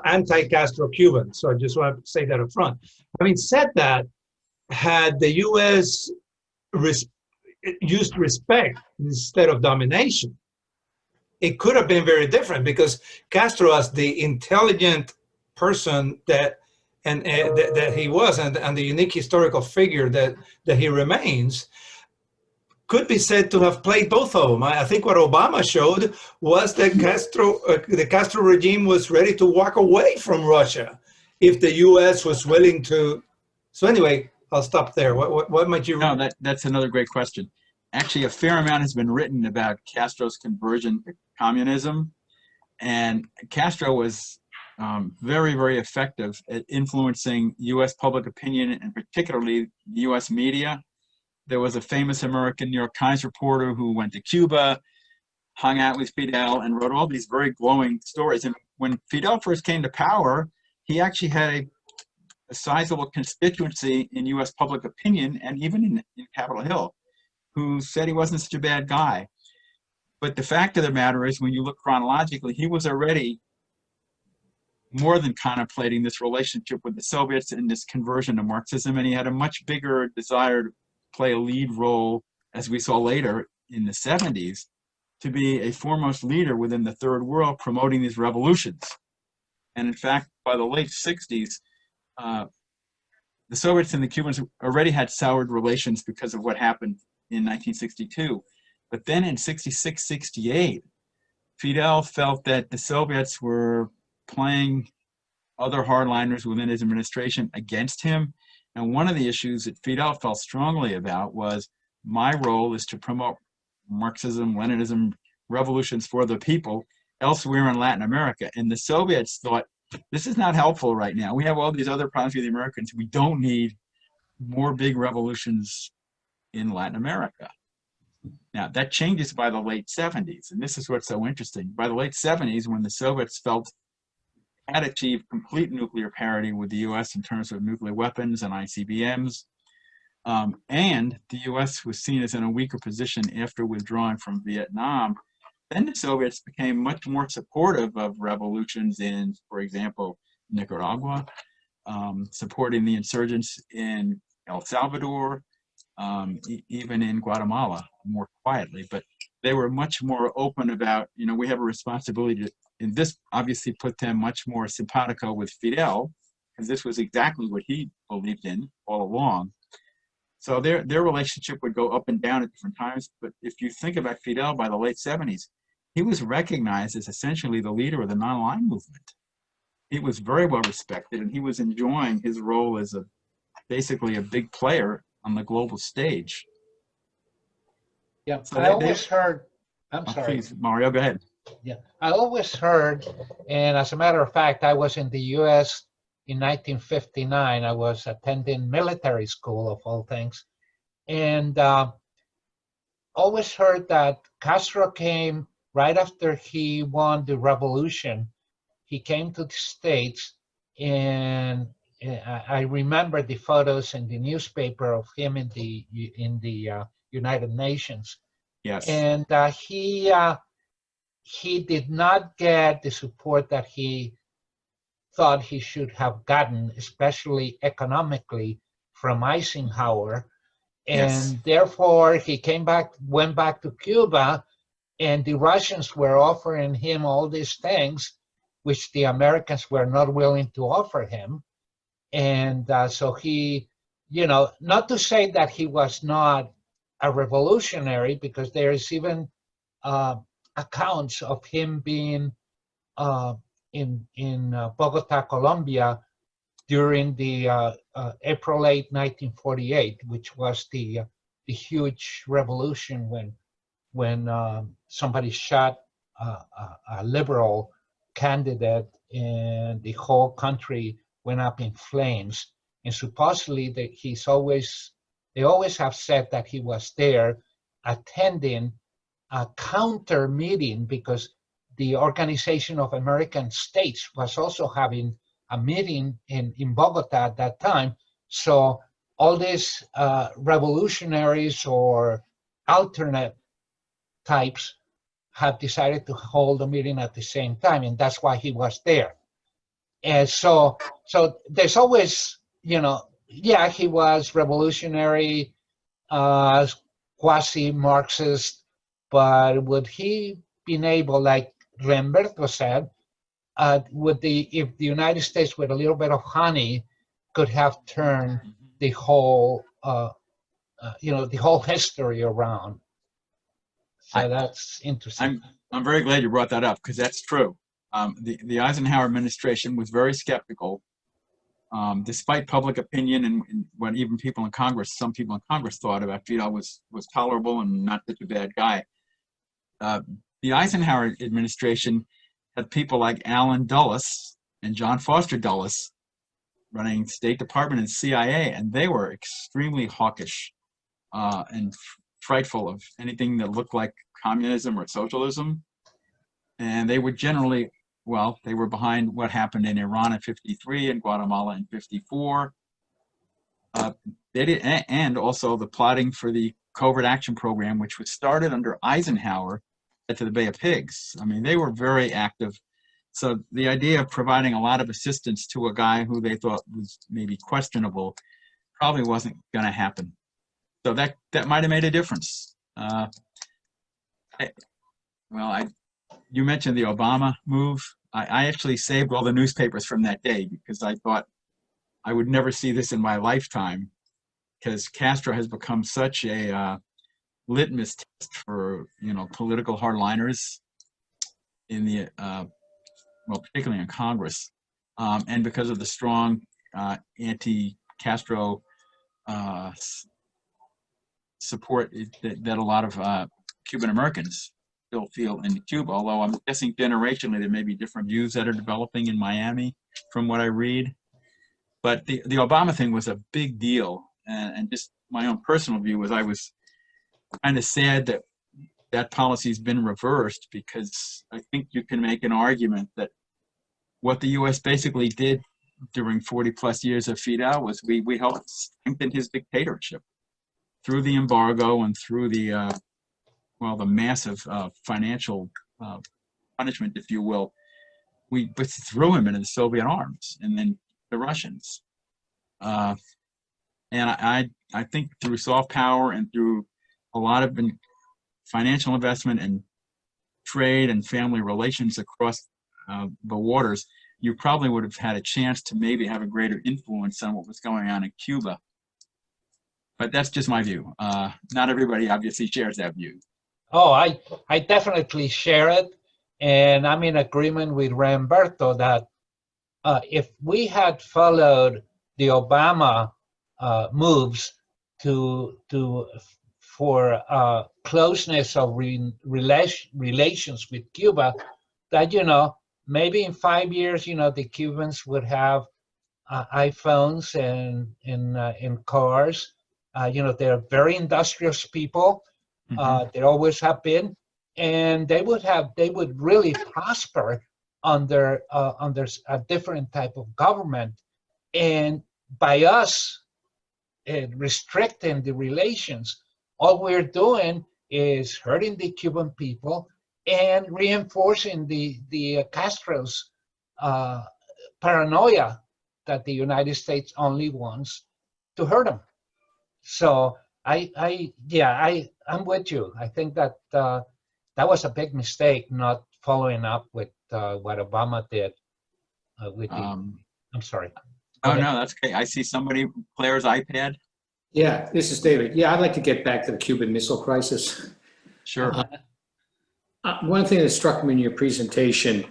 anti-Castro Cuban, so I just want to say that up front. Having said that, had the U.S. used respect instead of domination, it could have been very different, because Castro, as the intelligent person that he was, and the unique historical figure that he remains, could be said to have played both of them. I think what Obama showed was that the Castro regime was ready to walk away from Russia if the U.S. was willing to. So anyway, I'll stop there. What might you? No, that's another great question. Actually, a fair amount has been written about Castro's conversion to communism, and Castro was very, very effective at influencing U.S. public opinion, and particularly the U.S. media. There was a famous American New York Times reporter who went to Cuba, hung out with Fidel and wrote all these very glowing stories. And when Fidel first came to power, he actually had a sizable constituency in U.S. public opinion and even in Capitol Hill, who said he wasn't such a bad guy. But the fact of the matter is, when you look chronologically, he was already more than contemplating this relationship with the Soviets and this conversion to Marxism, and he had a much bigger desire to play a lead role, as we saw later in the 70s, to be a foremost leader within the third world promoting these revolutions. And in fact, by the late 60s, the Soviets and the Cubans already had soured relations because of what happened in 1962. But then in 66, 68, Fidel felt that the Soviets were playing other hardliners within his administration against him. And one of the issues that Fidel felt strongly about was, my role is to promote Marxism, Leninism, revolutions for the people elsewhere in Latin America. And the Soviets thought, this is not helpful right now. We have all these other problems with the Americans. We don't need more big revolutions in Latin America. Now, that changes by the late 70s. And this is what's so interesting. By the late 70s, when the Soviets felt had achieved complete nuclear parity with the US in terms of nuclear weapons and ICBMs, and the US was seen as in a weaker position after withdrawing from Vietnam, then the Soviets became much more supportive of revolutions in, for example, Nicaragua, supporting the insurgents in El Salvador, even in Guatemala, more quietly. But they were much more open about, we have a responsibility to, and this obviously put them much more simpatico with Fidel, because this was exactly what he believed in all along. So their relationship would go up and down at different times. But if you think about Fidel by the late 70s, he was recognized as essentially the leader of the non-aligned movement. He was very well respected, and he was enjoying his role as basically a big player on the global stage. Yeah, So I always heard, I'm oh, sorry. Please, Mario, go ahead. Yeah, I always heard, and as a matter of fact, I was in the US in 1959. I was attending military school, of all things, and always heard that Castro came right after he won the revolution. He came to the States, and I remember the photos in the newspaper of him in the United Nations. Yes. And he did not get the support that he thought he should have gotten, especially economically, from Eisenhower. And Yes. therefore, he went back to Cuba, and the Russians were offering him all these things, which the Americans were not willing to offer him. And so he, not to say that he was not a revolutionary, because there is even accounts of him being in Bogota, Colombia, during the April 8, 1948, which was the huge revolution when somebody shot a liberal candidate and the whole country went up in flames. And supposedly they always have said that he was there attending a counter meeting, because the Organization of American States was also having a meeting in Bogota at that time. So all these revolutionaries or alternate types have decided to hold a meeting at the same time, and that's why he was there. And so there's always, yeah, he was revolutionary, quasi-Marxist, but would he been able, like Remberto said, if the United States with a little bit of honey could have turned the whole, the whole history around. So that's interesting. I'm very glad you brought that up, because that's true. The Eisenhower administration was very skeptical, despite public opinion and what even some people in Congress thought about Fidel was tolerable and not such a bad guy. The Eisenhower administration had people like Allen Dulles and John Foster Dulles running State Department and CIA, and they were extremely hawkish and frightful of anything that looked like communism or socialism. And they were generally, well, they were behind what happened in Iran in 53 and Guatemala in 54. They did, and also the plotting for the Covert Action Program, which was started under Eisenhower to the Bay of Pigs. I mean, they were very active. So the idea of providing a lot of assistance to a guy who they thought was maybe questionable probably wasn't going to happen. So that might have made a difference. You mentioned the Obama move. I actually saved all the newspapers from that day because I thought I would never see this in my lifetime, because Castro has become such a litmus test for, you know, political hardliners in the well, particularly in Congress, and because of the strong anti-Castro support that a lot of Cuban Americans still feel in Cuba, although I'm guessing generationally there may be different views that are developing in Miami from what I read. But the Obama thing was a big deal, and just my own personal view was I was kind of sad that that policy's been reversed, because I think you can make an argument that what the U.S. basically did during 40 plus years of Fidel was we helped strengthen his dictatorship through the embargo and through the well, the massive financial punishment, if you will. We threw him into the Soviet arms and then the Russians. And I think through soft power and through a lot of financial investment and trade and family relations across the waters, you probably would have had a chance to maybe have a greater influence on what was going on in Cuba. But that's just my view. Not everybody obviously shares that view. Oh, I definitely share it. And I'm in agreement with Ramberto that if we had followed the Obama moves for closeness of relations with Cuba, that, you know, maybe in 5 years, you know, the Cubans would have iPhones and cars. You know, they're very industrious people. They always have been, and they would really prosper under a different type of government. And by us restricting the relations, all we're doing is hurting the Cuban people and reinforcing the Castro's paranoia that the United States only wants to hurt them. So I'm with you. I think that that was a big mistake not following up with what Obama did with the. I'm sorry. Oh, no, that's okay. I see somebody, Claire's iPad. Yeah, this is David. Yeah, I'd like to get back to the Cuban Missile Crisis. Sure. One thing that struck me in your presentation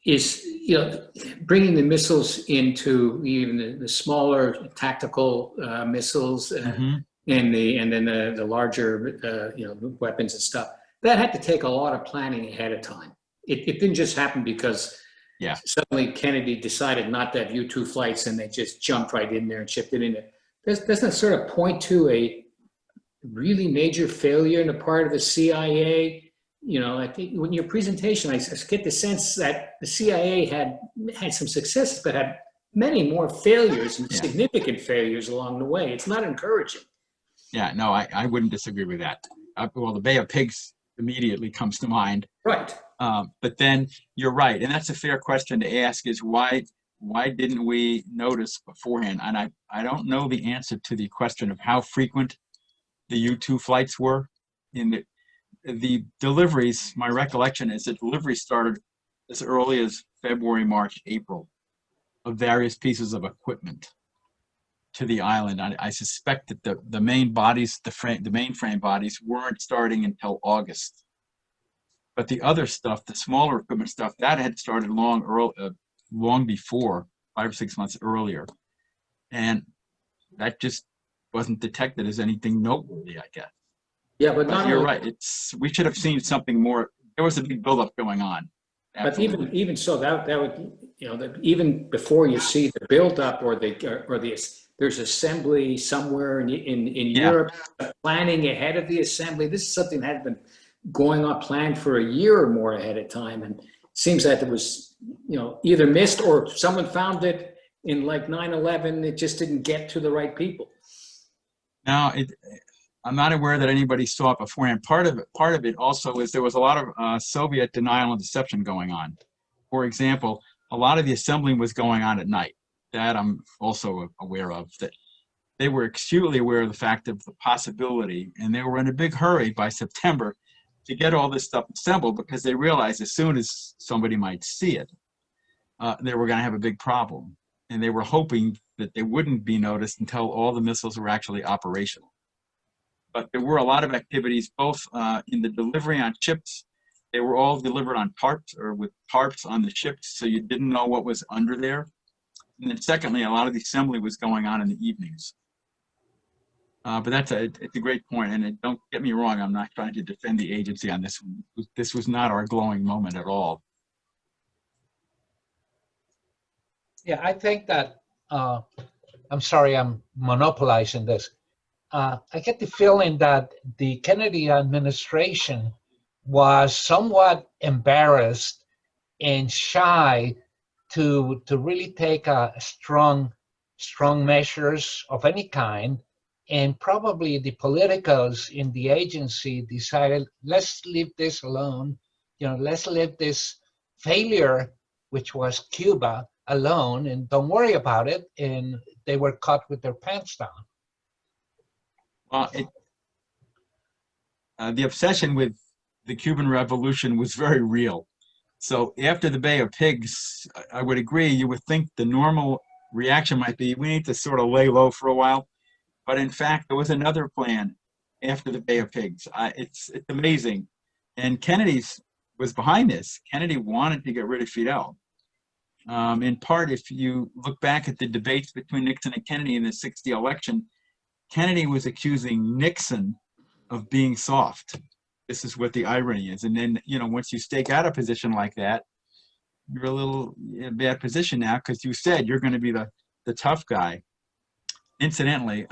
is, you know, bringing the missiles into even the smaller tactical missiles and then the larger you know, weapons and stuff. That had to take a lot of planning ahead of time. It didn't just happen because suddenly Kennedy decided not to have U-2 flights and they just jumped right in there and shipped it in there. Doesn't that sort of point to a really major failure on the part of the CIA? You know, I think in your presentation, I get the sense that the CIA had some successes, but had many more failures and significant failures along the way. It's not encouraging. Yeah, no, I wouldn't disagree with that. Well, the Bay of Pigs immediately comes to mind. Right. But then you're right, and that's a fair question to ask: is why didn't we notice beforehand? And I don't know the answer to the question of how frequent the U-2 flights were. In the deliveries, my recollection is that deliveries started as early as February, March, April of various pieces of equipment to the island. I suspect that the main bodies, the mainframe bodies, weren't starting until August. But the other stuff, the smaller equipment stuff, that had started long before, 5 or 6 months earlier. And that just wasn't detected as anything noteworthy, I guess. Yeah, but you're right. We should have seen something more. There was a big buildup going on. Absolutely. But even so, that would, you know, even before you see the buildup or the there's assembly somewhere in Yeah. Europe, planning ahead of the assembly. This is something that had been going on planned for a year or more ahead of time. And it seems that it was, either missed or someone found it in like 9/11. It just didn't get to the right people. Now, I'm not aware that anybody saw it beforehand. Part of it also is there was a lot of Soviet denial and deception going on. For example, a lot of the assembling was going on at night. That I'm also aware of. That they were acutely aware of the fact of the possibility, and they were in a big hurry by September to get all this stuff assembled because they realized as soon as somebody might see it, they were going to have a big problem. And they were hoping that they wouldn't be noticed until all the missiles were actually operational. But there were a lot of activities, both in the delivery on ships. They were all delivered on tarps or with tarps on the ships, so you didn't know what was under there. And then secondly, a lot of the assembly was going on in the evenings. But it's a great point, and don't get me wrong, I'm not trying to defend the agency on this one. This was not our glowing moment at all. Yeah, I think that, I'm sorry, I'm monopolizing this. I get the feeling that the Kennedy administration was somewhat embarrassed and shy to really take strong measures of any kind. And probably the politicos in the agency decided, let's leave this alone. Let's leave this failure, which was Cuba, alone, and don't worry about it. And they were caught with their pants down. Well, the obsession with the Cuban Revolution was very real. So after the Bay of Pigs, I would agree, you would think the normal reaction might be, we need to sort of lay low for a while. But in fact, there was another plan after the Bay of Pigs. It's amazing. And Kennedy was behind this. Kennedy wanted to get rid of Fidel. In part, if you look back at the debates between Nixon and Kennedy in the '60 election, Kennedy was accusing Nixon of being soft. This is what the irony is. And then, once you stake out a position like that, you're a little in a bad position now because you said you're going to be the tough guy. Incidentally,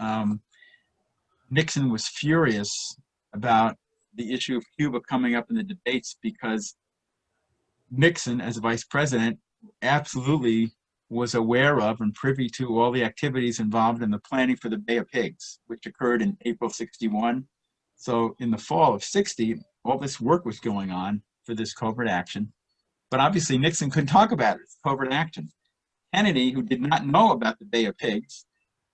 Nixon was furious about the issue of Cuba coming up in the debates because Nixon, as vice president, absolutely was aware of and privy to all the activities involved in the planning for the Bay of Pigs, which occurred in April '61. So in the fall of '60, all this work was going on for this covert action. But obviously Nixon couldn't talk about it, it's covert action. Kennedy, who did not know about the Bay of Pigs,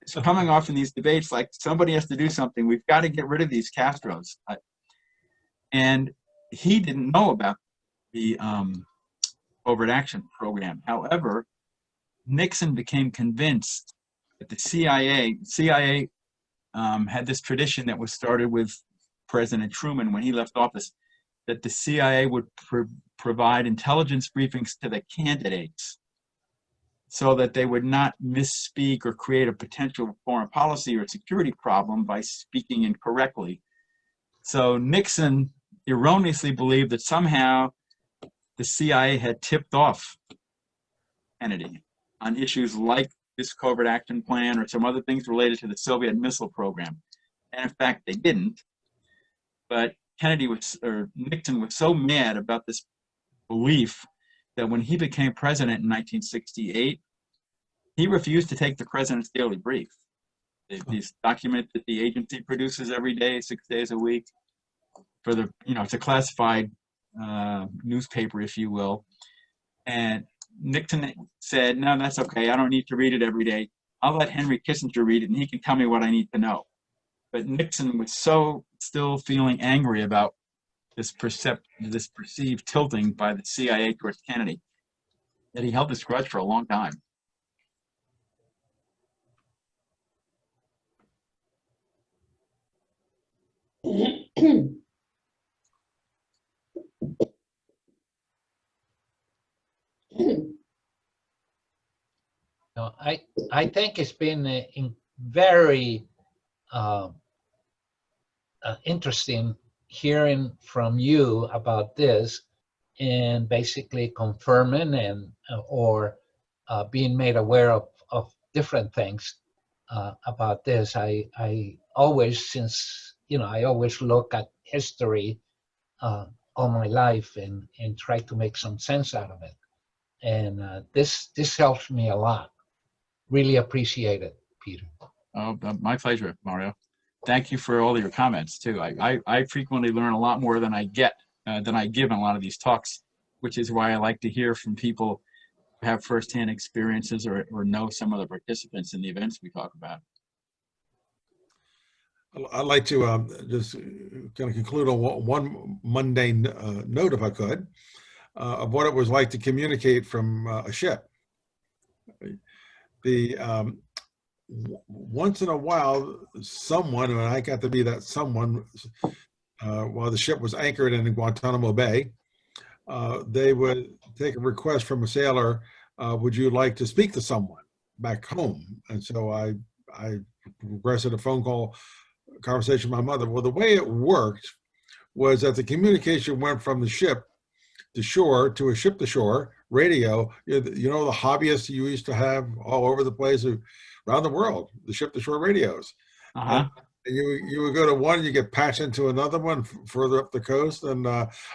is coming off in these debates like somebody has to do something. We've got to get rid of these Castros. And he didn't know about the covert action program. However, Nixon became convinced that the CIA had this tradition that was started with President Truman when he left office, that the CIA would provide intelligence briefings to the candidates so that they would not misspeak or create a potential foreign policy or security problem by speaking incorrectly. So Nixon erroneously believed that somehow the CIA had tipped off Kennedy on issues like this covert action plan or some other things related to the Soviet missile program. And in fact, they didn't. But Nixon was so mad about this belief that when he became president in 1968, he refused to take the president's daily brief. These documents that the agency produces every day, 6 days a week, for the, it's a classified newspaper, if you will. And Nixon said, no, that's okay. I don't need to read it every day. I'll let Henry Kissinger read it and he can tell me what I need to know. But Nixon was so still feeling angry about this perceived tilting by the CIA towards Kennedy that he held this grudge for a long time. No, I think it's been very interesting hearing from you about this and basically confirming and or being made aware of different things. about this. I always, since, I always look at history all my life and try to make some sense out of it. And this helps me a lot. Really appreciate it, Peter. Oh, my pleasure, Mario. Thank you for all your comments too. I frequently learn a lot more than I give in a lot of these talks, which is why I like to hear from people who have firsthand experiences or know some of the participants in the events we talk about. I'd like to just kind of conclude on one mundane note, if I could, of what it was like to communicate from a ship. Once in a while, someone, and I got to be that someone, while the ship was anchored in Guantanamo Bay, they would take a request from a sailor, would you like to speak to someone back home? And so I requested a phone call conversation with my mother. Well, the way it worked was that the communication went from the ship to shore to a ship to shore radio. The hobbyists you used to have all over the place around the world, the ship to shore radios. Uh-huh. And you would go to one, you get patched into another one further up the coast. And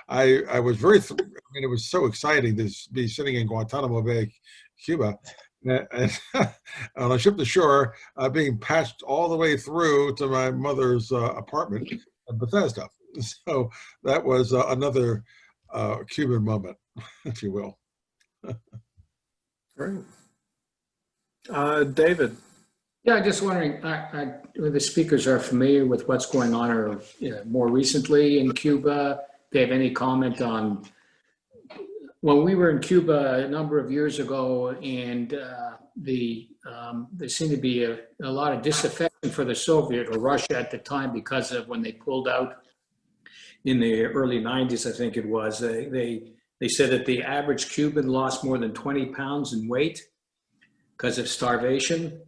I was it was so exciting to be sitting in Guantanamo Bay, Cuba, and on a ship to shore, being patched all the way through to my mother's apartment in Bethesda. So that was another Cuban moment, if you will. Great. David. Yeah, just wondering, the speakers are familiar with what's going on or more recently in Cuba. They have any comment on when we were in Cuba a number of years ago, and there seemed to be a lot of disaffection for the Soviet or Russia at the time because of when they pulled out in the early 90s, I think it was. They said that the average Cuban lost more than 20 pounds in weight because of starvation.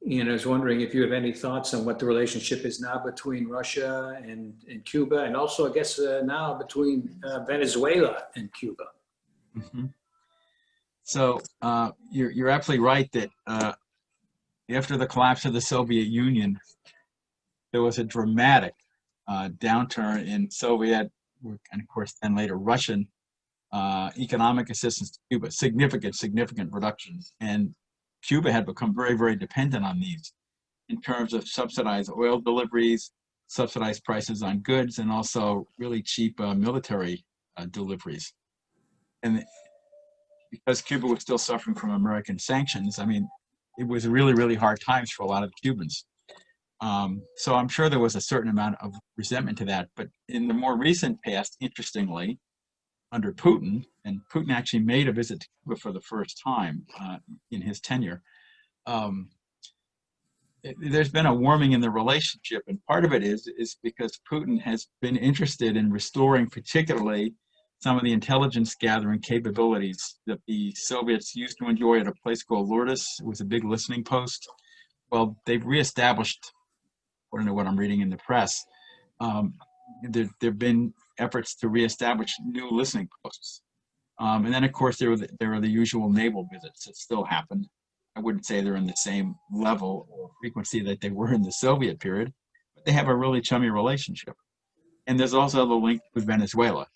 And I was wondering if you have any thoughts on what the relationship is now between Russia and Cuba, and also I guess now between Venezuela and Cuba. Mm-hmm. So you're absolutely right that after the collapse of the Soviet Union, there was a dramatic downturn in Soviet, and of course then later Russian economic assistance to Cuba, significant reductions. And Cuba had become very, very dependent on these in terms of subsidized oil deliveries, subsidized prices on goods, and also really cheap military deliveries. And because Cuba was still suffering from American sanctions, I mean, it was really, really hard times for a lot of Cubans. So I'm sure there was a certain amount of resentment to that. But in the more recent past, interestingly, under Putin, and Putin actually made a visit to Cuba for the first time in his tenure, there's been a warming in the relationship. And part of it is because Putin has been interested in restoring particularly some of the intelligence gathering capabilities that the Soviets used to enjoy at a place called Lourdes. It was a big listening post. Well, they've reestablished, according to what I'm reading in the press, there have been efforts to reestablish new listening posts. And then, of course, there are the usual naval visits that still happen. I wouldn't say they're in the same level or frequency that they were in the Soviet period, but they have a really chummy relationship. And there's also the link with Venezuela,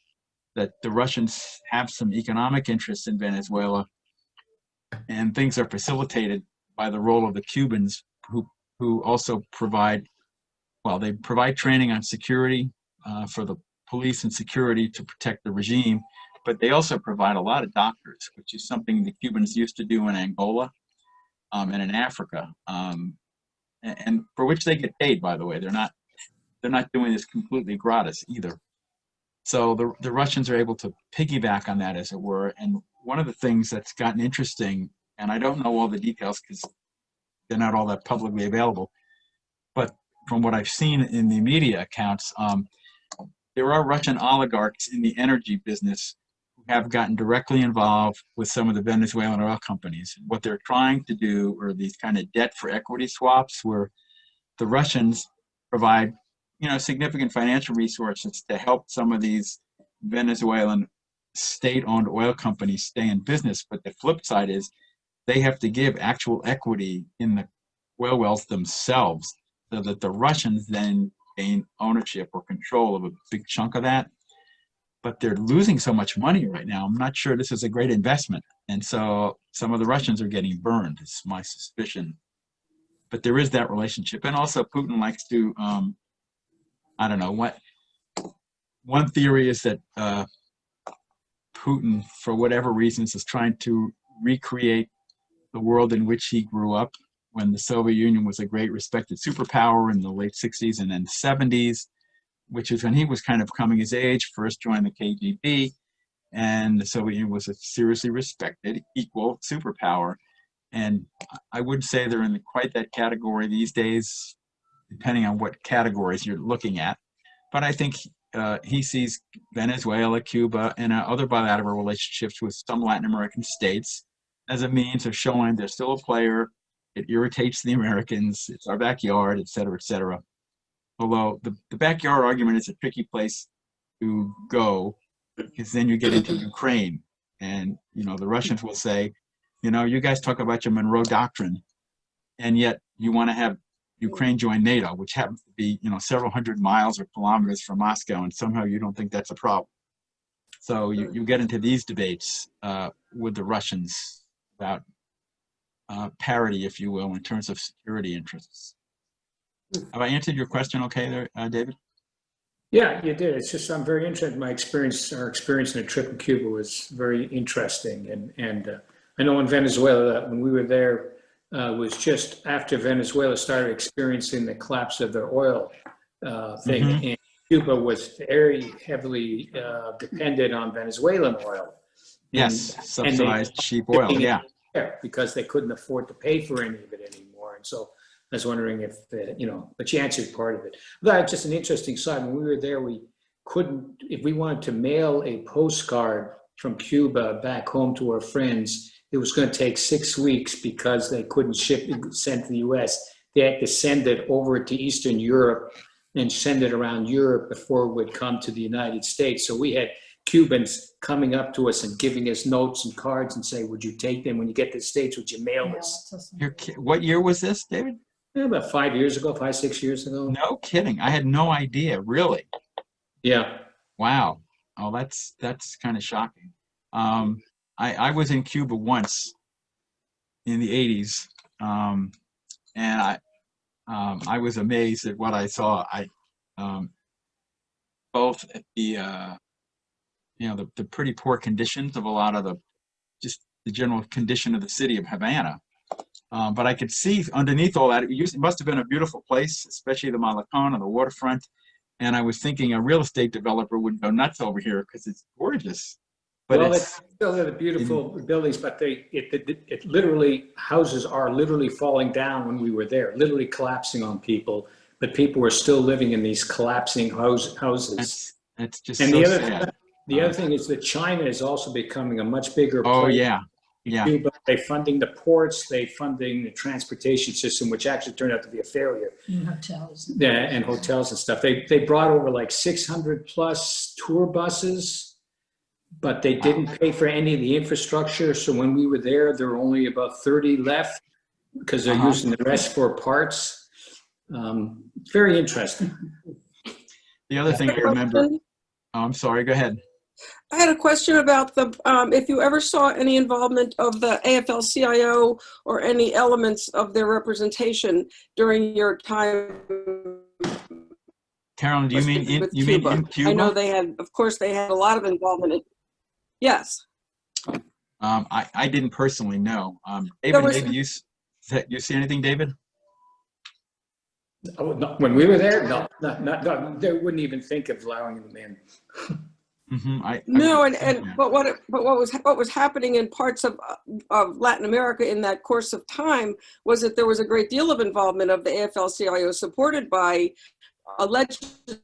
that the Russians have some economic interests in Venezuela, and things are facilitated by the role of the Cubans who also provide training on security for the police and security to protect the regime, but they also provide a lot of doctors, which is something the Cubans used to do in Angola and in Africa, and for which they get paid, by the way. They're not doing this completely gratis either. So the Russians are able to piggyback on that, as it were. And one of the things that's gotten interesting, and I don't know all the details because they're not all that publicly available, but from what I've seen in the media accounts, there are Russian oligarchs in the energy business who have gotten directly involved with some of the Venezuelan oil companies. What they're trying to do are these kind of debt for equity swaps where the Russians provide significant financial resources to help some of these Venezuelan state-owned oil companies stay in business. But the flip side is they have to give actual equity in the oil wells themselves, so that the Russians then gain ownership or control of a big chunk of that. But they're losing so much money right now. I'm not sure this is a great investment. And so some of the Russians are getting burned, is my suspicion. But there is that relationship. And also Putin likes to, I don't know, what one theory is that Putin, for whatever reasons, is trying to recreate the world in which he grew up when the Soviet Union was a great respected superpower in the late 60s and then 70s, which is when he was kind of coming his age, first joined the KGB, and the Soviet Union was a seriously respected, equal superpower. And I wouldn't say they're in quite that category these days, depending on what categories you're looking at. But I think he sees Venezuela, Cuba, and other bilateral relationships with some Latin American states as a means of showing they're still a player. It irritates the Americans. It's our backyard, et cetera, et cetera. Although the backyard argument is a tricky place to go, because then you get into Ukraine, and the Russians will say, you guys talk about your Monroe Doctrine, and yet you want to have Ukraine join NATO, which happens to be several hundred miles or kilometers from Moscow, and somehow you don't think that's a problem. So you get into these debates with the Russians about parity, if you will, in terms of security interests. Have I answered your question okay there, David? Yeah, you did. It's just I'm very interested. Our experience in a trip in Cuba was very interesting, and I know in Venezuela when we were there was just after Venezuela started experiencing the collapse of their oil thing, and Cuba was very heavily dependent on Venezuelan oil. Yes, subsidized cheap oil. Yeah, because they couldn't afford to pay for any of it anymore, and so. I was wondering if, but you answered part of it. That's just an interesting side. When we were there, we couldn't, if we wanted to mail a postcard from Cuba back home to our friends, it was going to take 6 weeks because they couldn't ship it, send to the US. They had to send it over to Eastern Europe and send it around Europe before it would come to the United States. So we had Cubans coming up to us and giving us notes and cards and say, would you take them when you get to the States? Would you mail us? What year was this, David? Yeah, about 5 years ago, 6 years ago. No kidding. I had no idea, really. Yeah. Wow. Oh, that's kind of shocking. I was in Cuba once in the 80s, and I was amazed at what I saw. Both at the the pretty poor conditions of a lot of just the general condition of the city of Havana. But I could see underneath all that, it must have been a beautiful place, especially the Malecon and the waterfront. And I was thinking a real estate developer would go nuts over here because it's gorgeous. But well, it's still the beautiful buildings, but it literally, houses are literally falling down when we were there, literally collapsing on people. But people were still living in these collapsing houses. That's just and so the sad. other thing is that China is also becoming a much bigger Oh, player. yeah. Yeah. Cuba, they're funding the ports, they're funding the transportation system, which actually turned out to be a failure. And hotels. Yeah, and hotels and stuff. They brought over like 600 plus tour buses, but they didn't pay for any of the infrastructure. So when we were there were only about 30 left because they're using the rest for parts. Very interesting. The other thing I remember, I'm sorry, go ahead. I had a question about if you ever saw any involvement of the AFL-CIO or any elements of their representation during your time. Carolyn, do you mean in Cuba? I know they had a lot of involvement. Yes. I didn't personally know. David, maybe you see anything, David? Oh, no, when we were there, no, they wouldn't even think of allowing them in. But what was happening in parts of Latin America in that course of time was that there was a great deal of involvement of the AFL-CIO, supported by allegedly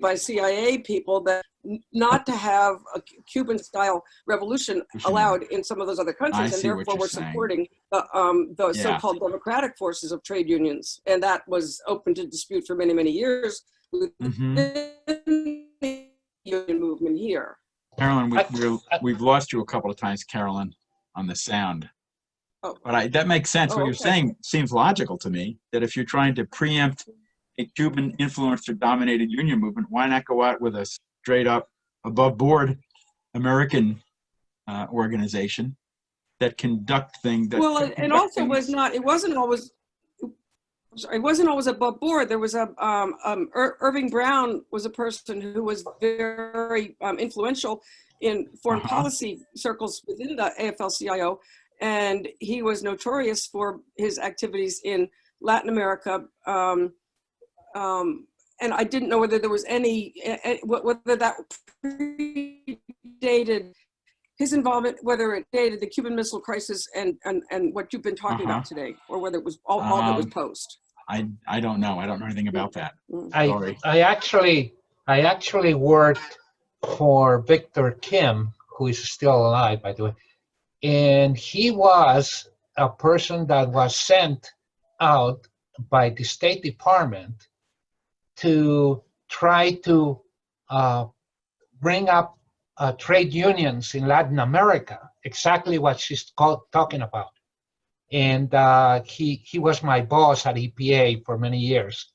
by CIA people, that not to have a Cuban-style revolution allowed in some of those other countries, and therefore were supporting the so-called democratic forces of trade unions, and that was open to dispute for many, many years within the union movement here. Carolyn, we've lost you a couple of times, Carolyn, on the sound. But that makes sense. What you're okay. saying seems logical to me, that if you're trying to preempt a Cuban influenced or dominated union movement, why not go out with a straight up above board American organization that conduct things. Well, and also it wasn't always above board. There was Irving Brown was a person who was very influential in foreign policy circles within the AFL-CIO, and he was notorious for his activities in Latin America. And I didn't know whether there was whether that predated his involvement, whether it dated the Cuban Missile Crisis and what you've been talking about today, or whether it was all that was post. I don't know. I don't know anything about that. Sorry. I actually worked for Victor Kim, who is still alive, by the way, and he was a person that was sent out by the State Department to try to bring up trade unions in Latin America, exactly what she's talking about. And he was my boss at EPA for many years,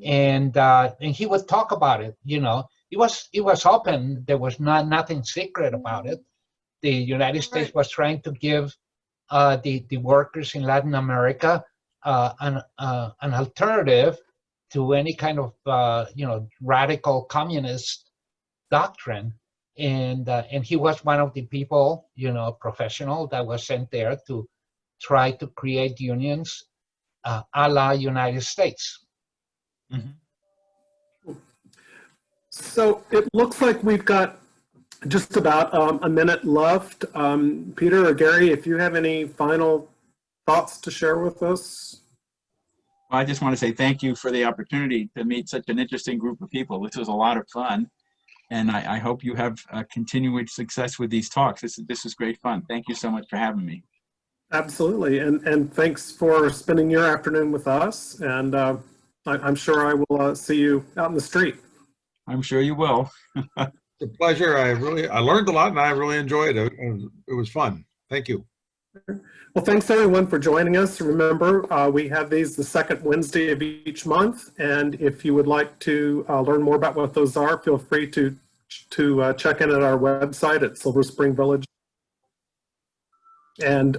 and he would talk about it. You know, it was open. There was nothing secret about it. The United States was trying to give the workers in Latin America an alternative to any kind of radical communist doctrine, and he was one of the people, professional, that was sent there to try to create unions a la United States. So it looks like we've got just about a minute left. Peter or Gary, if you have any final thoughts to share with us. Well, I just want to say thank you for the opportunity to meet such an interesting group of people. This was a lot of fun, and I hope you have continued success with these talks. This is great fun. Thank you so much for having me. Absolutely, and thanks for spending your afternoon with us, and I'm sure I will see you out in the street. I'm sure you will. It's a pleasure. I learned a lot, and I really enjoyed it. It was fun. Thank you. Well, thanks everyone for joining us. Remember, we have these the second Wednesday of each month, and if you would like to learn more about what those are, feel free to check in at our website at Silver Spring Village. And